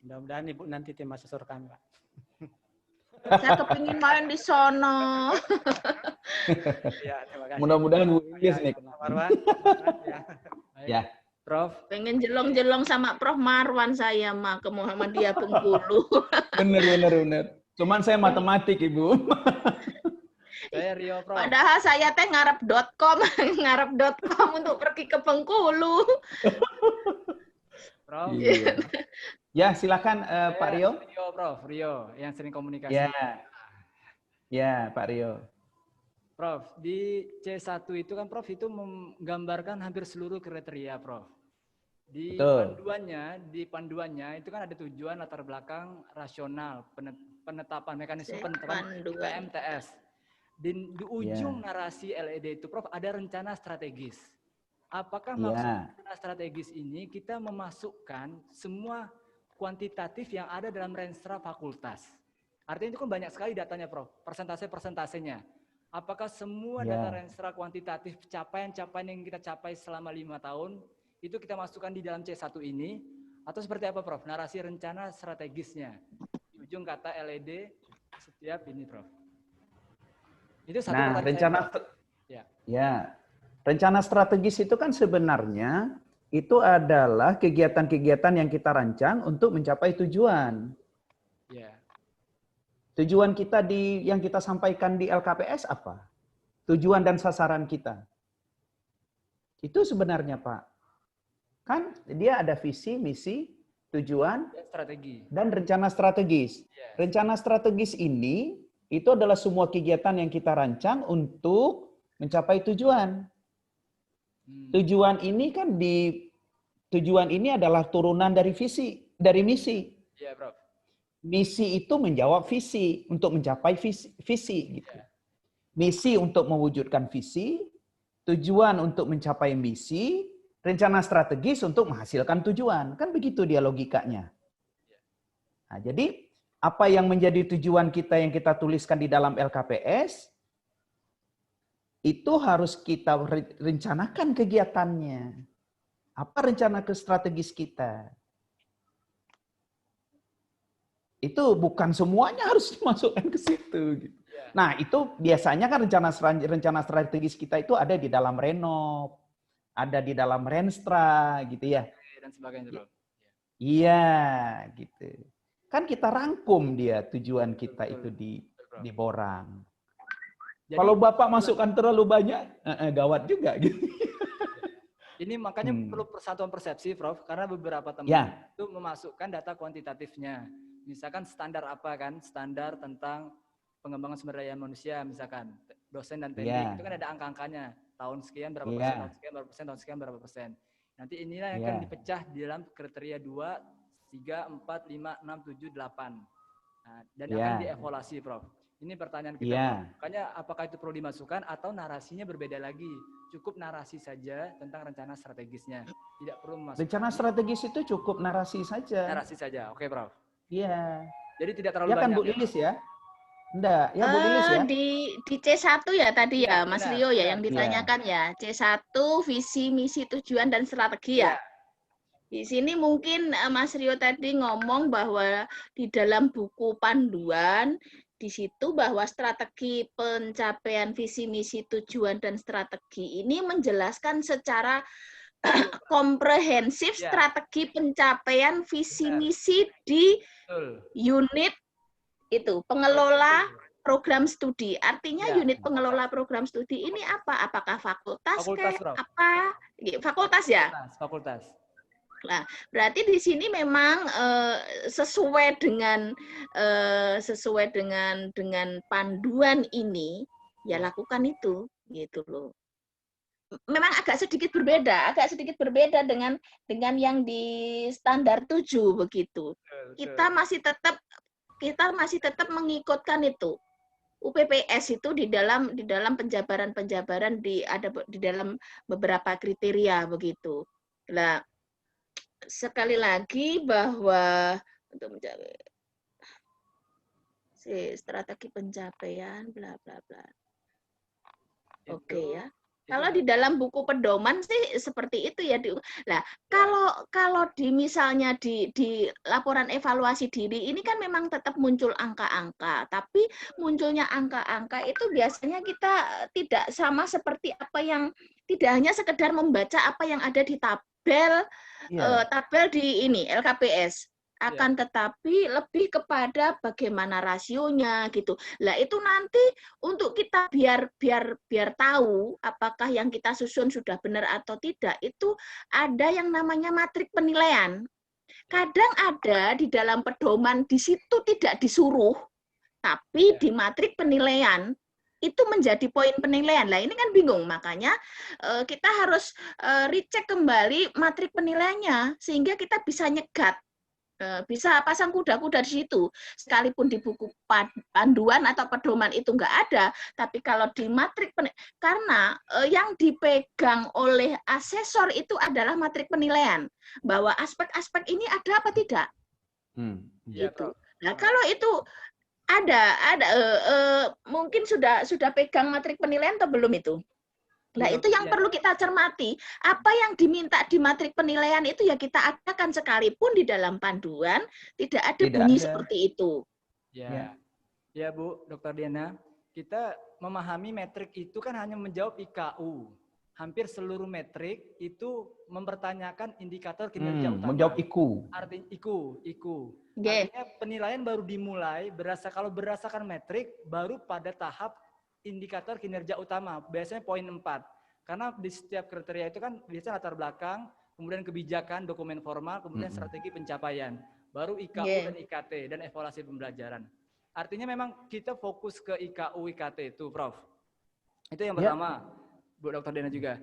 mudah-mudahan Ibu nanti tim asesor kami Pak. Saya kepingin main di sono. Ya, terima kasih. Mudah-mudahan Bu Lilis nih. Marwan. Ya. Prof. Pengen jelong-jelong sama Prof Marwan saya mah ke Muhammadiyah Bengkulu. Bener. Cuman saya matematik Ibu. Saya Rio, Prof. Padahal saya teh ngarep.com, ngarep.com untuk pergi ke Bengkulu. Prof. Iya. Ya, silakan Pak Rio. Rio, Prof. Rio yang sering komunikasi. Ya. Ya, Pak Rio. Prof, di C1 itu kan Prof itu menggambarkan hampir seluruh kriteria, Prof. Di panduannya itu kan ada tujuan, latar belakang, rasional, penetapan mekanisme penetapan PMTS. Di ujung narasi LED itu, Prof, ada rencana strategis. Apakah maksud rencana strategis ini kita memasukkan semua kuantitatif yang ada dalam renstra fakultas? Artinya itu kan banyak sekali datanya, Prof, persentase-persentasenya. Apakah semua data renstra kuantitatif capaian-capaian yang kita capai selama 5 tahun itu kita masukkan di dalam C1 ini, atau seperti apa, Prof? Narasi rencana strategisnya di ujung kata LED setiap ini, Prof. Itu satu pertanyaan. Rencana strategis itu kan sebenarnya itu adalah kegiatan-kegiatan yang kita rancang untuk mencapai tujuan. Tujuan kita yang kita sampaikan di LKPS apa? Tujuan dan sasaran kita. Itu sebenarnya, Pak. Kan dia ada visi, misi, tujuan, dan rencana strategis. Rencana strategis ini itu adalah semua kegiatan yang kita rancang untuk mencapai tujuan. Tujuan ini kan tujuan ini adalah turunan dari misi. Iya, Prof. Misi itu menjawab visi untuk mencapai visi gitu. Misi untuk mewujudkan visi, tujuan untuk mencapai misi, rencana strategis untuk menghasilkan tujuan. Kan begitu dia logikanya. Nah, jadi apa yang menjadi tujuan kita yang kita tuliskan di dalam LKPS itu harus kita rencanakan kegiatannya. Apa rencana strategis kita? Itu bukan semuanya harus dimasukkan ke situ. Gitu. Nah, itu biasanya kan rencana strategis kita itu ada di dalam Renov, ada di dalam Renstra, gitu ya. Dan sebagainya. Iya, gitu. Kan kita rangkum dia tujuan kita itu di borang. Jadi, kalau Bapak masukkan terlalu banyak, gawat juga. Gitu. Ini makanya perlu persatuan persepsi, Prof, karena beberapa teman itu memasukkan data kuantitatifnya. Misalkan standar apa kan? Standar tentang pengembangan sumber daya manusia, misalkan dosen dan teknik itu kan ada angka-angkanya. Tahun sekian berapa persen, tahun sekian berapa persen, tahun sekian berapa persen. Nanti inilah yang akan dipecah di dalam kriteria 2, 3, 4, 5, 6, 7, 8. Nah, dan akan dievaluasi, Prof. Ini pertanyaan kita. Makanya apakah itu perlu dimasukkan atau narasinya berbeda lagi? Cukup narasi saja tentang rencana strategisnya. Tidak perlu memasukkan. Rencana strategis itu cukup narasi saja. Narasi saja. Oke, Prof. Iya. Jadi tidak terlalu banyak. Ya kan Bu Lilis ya? Enggak, ya Bu Lilis ya? Di C1 ya tadi ya, Mas Rio ya yang ditanyakan ya. C1 visi, misi, tujuan dan strategi ya. Di sini mungkin Mas Rio tadi ngomong bahwa di dalam buku panduan di situ bahwa strategi pencapaian visi, misi, tujuan dan strategi ini menjelaskan secara komprehensif strategi pencapaian visi misi di unit itu pengelola program studi. Artinya unit pengelola program studi ini apa? Apakah fakultas apa? Fakultas ya? Fakultas. Nah, berarti di sini memang sesuai dengan panduan ini ya lakukan itu gitu loh. Memang agak sedikit berbeda dengan yang di standar 7 begitu. Kita masih tetap mengikutkan itu. UPPS itu di dalam penjabaran ada di dalam beberapa kriteria begitu. Nah, sekali lagi bahwa untuk mencapai strategi pencapaian bla bla bla. Oke ya. Kalau di dalam buku pedoman sih seperti itu ya. Nah, kalau misalnya di laporan evaluasi diri ini kan memang tetap muncul angka-angka, tapi munculnya angka-angka itu biasanya kita tidak sama seperti apa yang tidak hanya sekedar membaca apa yang ada di tabel di ini LKPS. akan tetapi lebih kepada bagaimana rasionya gitu. Lah itu nanti untuk kita biar tahu apakah yang kita susun sudah benar atau tidak, itu ada yang namanya matrik penilaian. Kadang ada di dalam pedoman di situ tidak disuruh, tapi di matrik penilaian itu menjadi poin penilaian. Lah ini kan bingung, makanya kita harus recheck kembali matrik penilaiannya sehingga kita bisa nyegat. Bisa pasang kuda-kuda di situ. Sekalipun di buku panduan atau pedoman itu nggak ada, tapi kalau di matrik karena yang dipegang oleh asesor itu adalah matrik penilaian, bahwa aspek-aspek ini ada apa tidak. Gitu. Nah, kalau itu ada mungkin sudah pegang matrik penilaian atau belum itu? Nah, itu yang perlu kita cermati. Apa yang diminta di matrik penilaian itu ya kita adakan, sekalipun di dalam panduan tidak ada bunyi seperti itu. Ya. Ya, Bu, Dr. Diana. Kita memahami metrik itu kan hanya menjawab IKU. Hampir seluruh metrik itu mempertanyakan indikator kinerja utama. Menjawab IKU. Artinya IKU. Artinya penilaian baru dimulai kalau berdasarkan metrik baru pada tahap indikator kinerja utama, biasanya poin 4. Karena di setiap kriteria itu kan biasanya latar belakang, kemudian kebijakan, dokumen formal, kemudian strategi pencapaian. Baru IKU dan IKT, dan evaluasi pembelajaran. Artinya memang kita fokus ke IKU, IKT itu, Prof. Itu yang pertama, Bu Dr. Diana juga.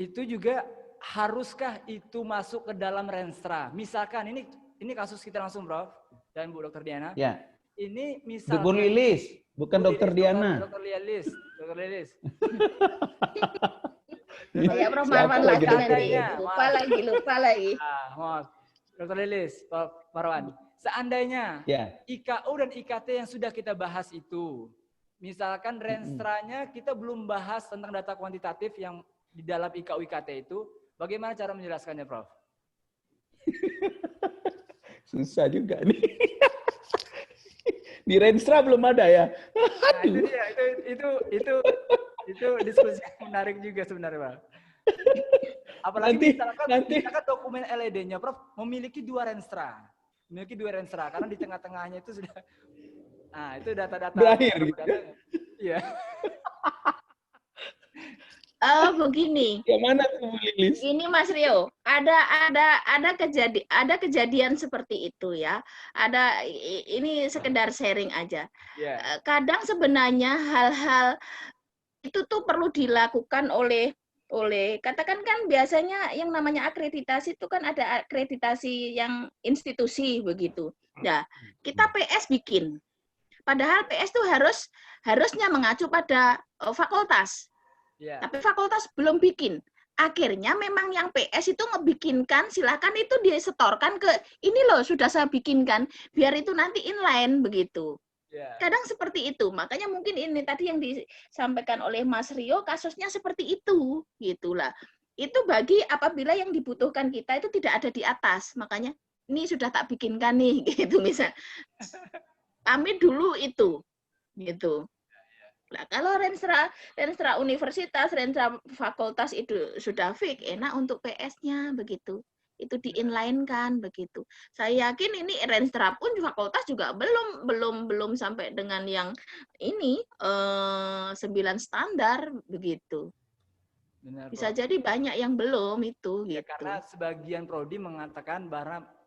Itu juga haruskah itu masuk ke dalam Renstra? Misalkan, ini kasus kita langsung, Prof. Dan Bu Dr. Diana. Ya. Ini misalnya Bu Lilis, bukan Dr. Diana. Dr. Lilis. Ya, Prof. Marwan lagi nanti. Lupa lagi. Maaf. Dr. Lilis, Prof. Marwan. Seandainya IKU dan IKT yang sudah kita bahas itu, misalkan Renstranya kita belum bahas tentang data kuantitatif yang di dalam IKU IKT itu, bagaimana cara menjelaskannya, Prof? Susah juga nih. Di Renstra belum ada ya. Nah, itu dia, itu diskusi yang menarik juga sebenarnya, Pak. Apalagi misalkan dokumen LED-nya, Prof, memiliki dua Renstra. Karena di tengah-tengahnya itu sudah, nah itu data-data. Berakhir gitu. Iya. Begini. Yang mana tuh, Lilis? Ini Mas Rio, ada kejadian seperti itu ya. Ini sekedar sharing aja. Kadang sebenarnya hal-hal itu tuh perlu dilakukan oleh katakan kan biasanya yang namanya akreditasi itu kan ada akreditasi yang institusi begitu. Nah, kita PS bikin. Padahal PS itu harusnya mengacu pada fakultas. Tapi fakultas belum bikin. Akhirnya memang yang PS itu ngebikinkan, silakan itu disetorkan ke ini loh sudah saya bikinkan, biar itu nanti inline begitu. Kadang seperti itu. Makanya mungkin ini tadi yang disampaikan oleh Mas Rio kasusnya seperti itu, gitulah. Itu bagi apabila yang dibutuhkan kita itu tidak ada di atas. Makanya ini sudah tak bikinkan nih, gitu misal. Kami dulu itu, gitu. Nah, kalau Renstra universitas, Renstra fakultas itu sudah fix, enak untuk PS-nya begitu. Itu di-inline-kan begitu. Saya yakin ini Renstra pun fakultas juga belum sampai dengan yang ini 9 standar begitu. Benar, bisa Prof. jadi banyak yang belum itu Ya, gitu. karena sebagian prodi mengatakan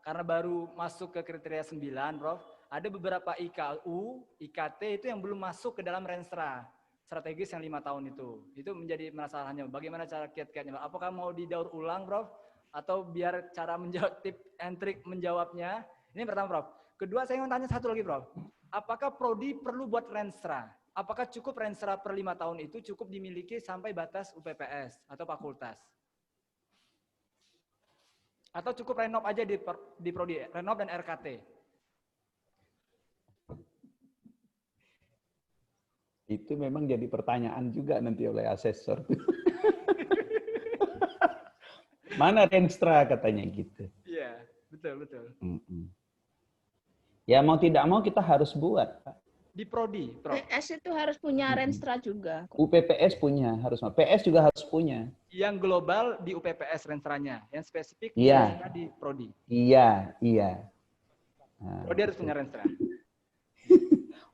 karena baru masuk ke kriteria 9, Prof. Ada beberapa IKU, IKT itu yang belum masuk ke dalam Renstra strategis yang 5 tahun itu. Itu menjadi masalahnya. Bagaimana cara kiat-kiatnya? Apakah mau didaur ulang, Prof? Atau biar cara menjawab tip and trick menjawabnya? Ini pertama, Prof. Kedua, saya mau tanya satu lagi, Prof. Apakah prodi perlu buat Renstra? Apakah cukup Renstra per 5 tahun itu cukup dimiliki sampai batas UPPS atau fakultas? Atau cukup renov aja di prodi, renov dan RKT? Itu memang jadi pertanyaan juga nanti oleh asesor. Mana Renstra katanya gitu. Iya, betul. Ya mau tidak mau kita harus buat, Pak. Di prodi, Prof. PS itu harus punya Renstra juga. UPPS punya, harus. PS juga harus punya. Yang global di UPPS Renstranya, yang spesifik Iya. di prodi. Iya. Nah, Oh, dia harus punya Renstra.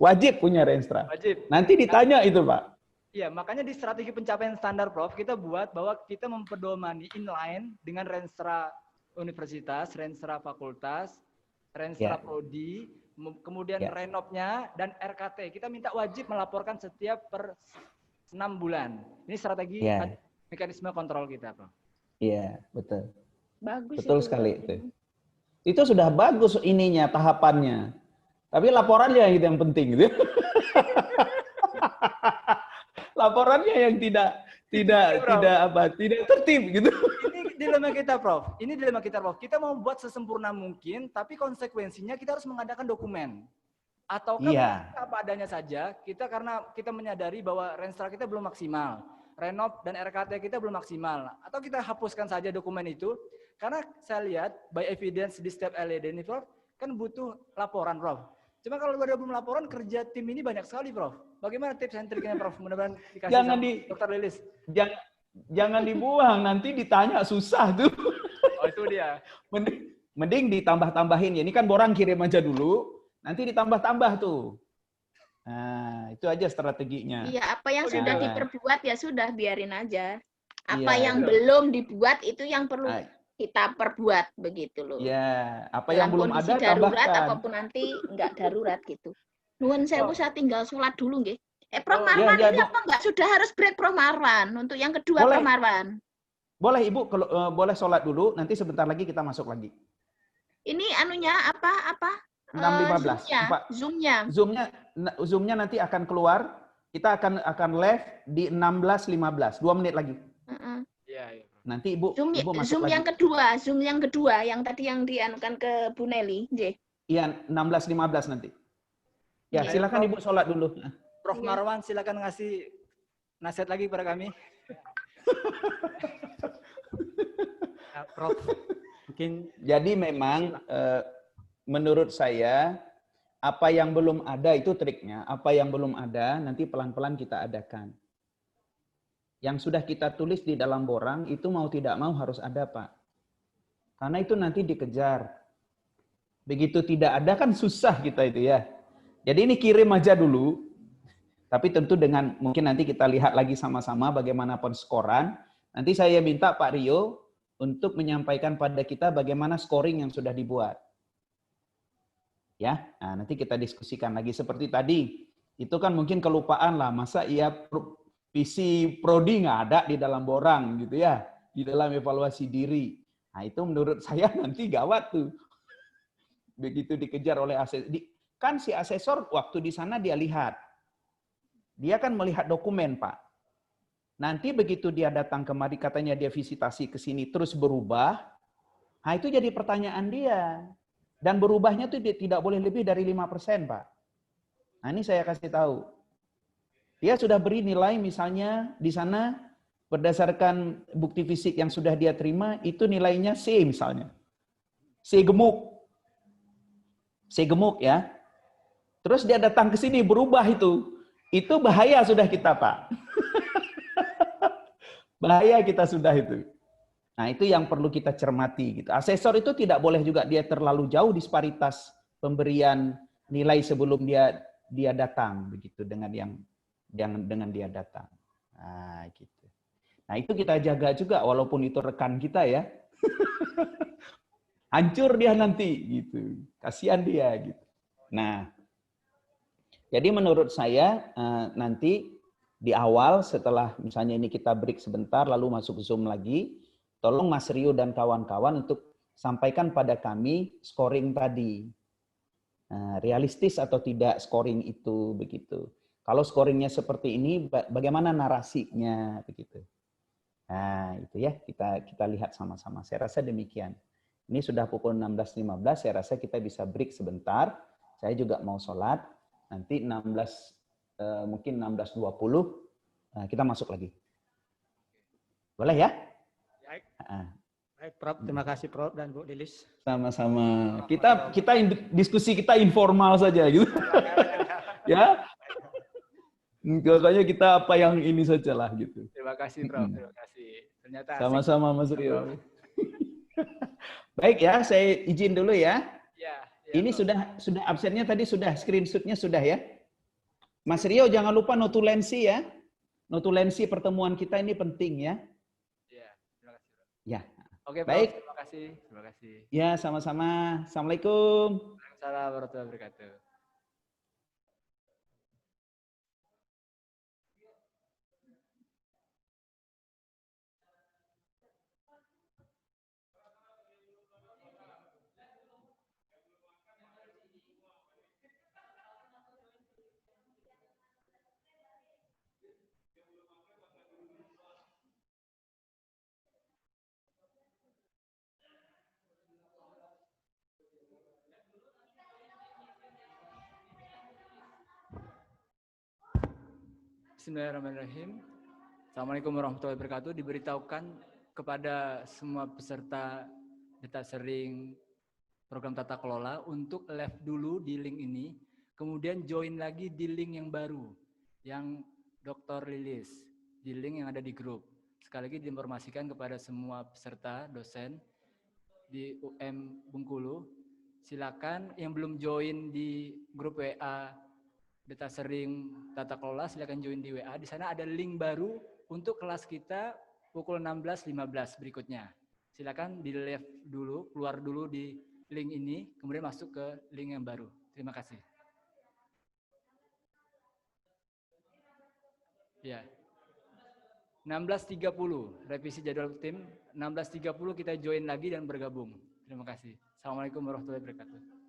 wajib punya Renstra. Wajib. Nanti ditanya itu, Pak. Iya, makanya di strategi pencapaian standar, Prof, kita buat bahwa kita mempedomani inline dengan Renstra universitas, Renstra fakultas, Renstra prodi, kemudian renopnya dan RKT. Kita minta wajib melaporkan setiap per 6 bulan. Ini strategi mekanisme kontrol kita, Prof. Iya, betul. Bagus Betul itu. sekali itu. Itu sudah bagus ininya, tahapannya. Tapi laporannya yang penting gitu. Laporannya yang tidak tertib gitu. Ini dilema kita, Prof. Ini dilema kita, Prof. Kita mau buat sesempurna mungkin, tapi konsekuensinya kita harus mengadakan dokumen. Ataukah apa adanya saja, kita karena kita menyadari bahwa Renstra kita belum maksimal, Renop dan RKT kita belum maksimal, atau kita hapuskan saja dokumen itu, karena saya lihat by evidence di setiap LED ini, Prof, kan butuh laporan, Prof. Cuma kalau udah belum laporan, kerja tim ini banyak sekali, Prof. Bagaimana tips and triknya, Prof? Mudah-mudahan dikasih sama Dr. Lilis. Jangan dibuang, nanti ditanya susah tuh. Oh, itu dia. Mending ditambah-tambahin. Ya, ini kan borang kirim aja dulu, nanti ditambah-tambah tuh. Nah, itu aja strateginya. Iya, apa yang sudah diperbuat ya sudah, biarin aja. Apa yang belum dibuat itu yang perlu kita perbuat, begitu loh. Ya, apa Dalam yang belum ada darurat, tambahkan. apapun nanti enggak darurat gitu. Nuwun sewu, saya tinggal sholat dulu nggih. Prof Marwan ini apa enggak sudah harus break, Prof Marwan? Untuk yang kedua, Prof Marwan. Boleh Ibu, kalau boleh sholat dulu, nanti sebentar lagi kita masuk lagi. Ini anunya apa? 6.15. Zoom-nya nanti akan keluar. Kita akan live di 16.15. 2 menit lagi. Iya. Nanti Ibu masuk Zoom lagi. Zoom yang kedua, yang tadi yang dianukan ke Bu Nelly, Iya, 16.15 nanti. Ya, silakan Ibu sholat dulu. Prof Marwan, silakan ngasih nasihat lagi kepada kami. Prof, mungkin. Jadi memang menurut saya apa yang belum ada itu triknya. Apa yang belum ada nanti pelan-pelan kita adakan. Yang sudah kita tulis di dalam borang itu mau tidak mau harus ada, Pak. Karena itu nanti dikejar. Begitu tidak ada kan susah kita itu ya. Jadi ini kirim aja dulu. Tapi tentu dengan mungkin nanti kita lihat lagi sama-sama bagaimana penskoran. Nanti saya minta Pak Rio untuk menyampaikan pada kita bagaimana scoring yang sudah dibuat. Ya, nah, nanti kita diskusikan lagi seperti tadi. Itu kan mungkin kelupaan lah, masa visi prodi nggak ada di dalam borang gitu ya, di dalam evaluasi diri. Nah itu menurut saya nanti gawat tuh. Begitu dikejar oleh asesor, kan si asesor waktu di sana dia lihat. Dia kan melihat dokumen, Pak. Nanti begitu dia datang kemari, katanya dia visitasi ke sini, terus berubah, nah itu jadi pertanyaan dia. Dan berubahnya itu tidak boleh lebih dari 5%, Pak. Nah ini saya kasih tahu. Dia sudah beri nilai misalnya di sana, berdasarkan bukti fisik yang sudah dia terima, itu nilainya C misalnya. C gemuk. C gemuk ya. Terus dia datang ke sini, berubah itu. Itu bahaya sudah kita, Pak. Bahaya kita sudah itu. Nah, itu yang perlu kita cermati gitu. Asesor itu tidak boleh juga dia terlalu jauh disparitas pemberian nilai sebelum dia datang begitu dengan dia datang. Nah, gitu. Nah, itu kita jaga juga walaupun itu rekan kita ya. Hancur dia nanti gitu. Kasihan dia gitu. Nah, jadi menurut saya nanti di awal setelah misalnya ini kita break sebentar lalu masuk Zoom lagi, tolong Mas Rio dan kawan-kawan untuk sampaikan pada kami scoring tadi. Realistis atau tidak scoring itu begitu. Kalau scoringnya seperti ini, bagaimana narasinya begitu. Nah, itu ya kita lihat sama-sama. Saya rasa demikian. Ini sudah pukul 16.15, saya rasa kita bisa break sebentar. Saya juga mau sholat. Nanti mungkin 16.20 kita masuk lagi. Boleh ya? Baik, Prof. Terima kasih Prof dan Bu Lilis. Sama-sama. Diskusi kita informal saja gitu. Ya. Pokoknya kita apa yang ini sajalah gitu. Terima kasih Prof. Terima kasih. Ternyata sama-sama Mas Rio. Baik ya, saya izin dulu ya. Ya. Ini sudah absennya tadi sudah, screenshotnya sudah ya. Mas Rio jangan lupa notulensi ya. Notulensi pertemuan kita ini penting ya. Iya, terima kasih. Ya. Oke, Prof, baik. terima kasih. Terima kasih. Ya, sama-sama. Assalamualaikum. Waalaikumsalam warahmatullahi wabarakatuh. Bismillahirrahmanirrahim. Assalamualaikum warahmatullahi wabarakatuh. Diberitahukan kepada semua peserta data sharing program tata kelola untuk left dulu di link ini, kemudian join lagi di link yang baru, yang Dr. Lilis, di link yang ada di grup. Sekali lagi diinformasikan kepada semua peserta dosen di UM Bengkulu, silakan yang belum join di grup WA data sharing tata kelola, silakan join di WA. Di sana ada link baru untuk kelas kita pukul 16.15 berikutnya. Silakan di left dulu, keluar dulu di link ini, kemudian masuk ke link yang baru. Terima kasih. Ya. 16.30 revisi jadwal tim. 16.30 kita join lagi dan bergabung. Terima kasih. Assalamualaikum warahmatullahi wabarakatuh.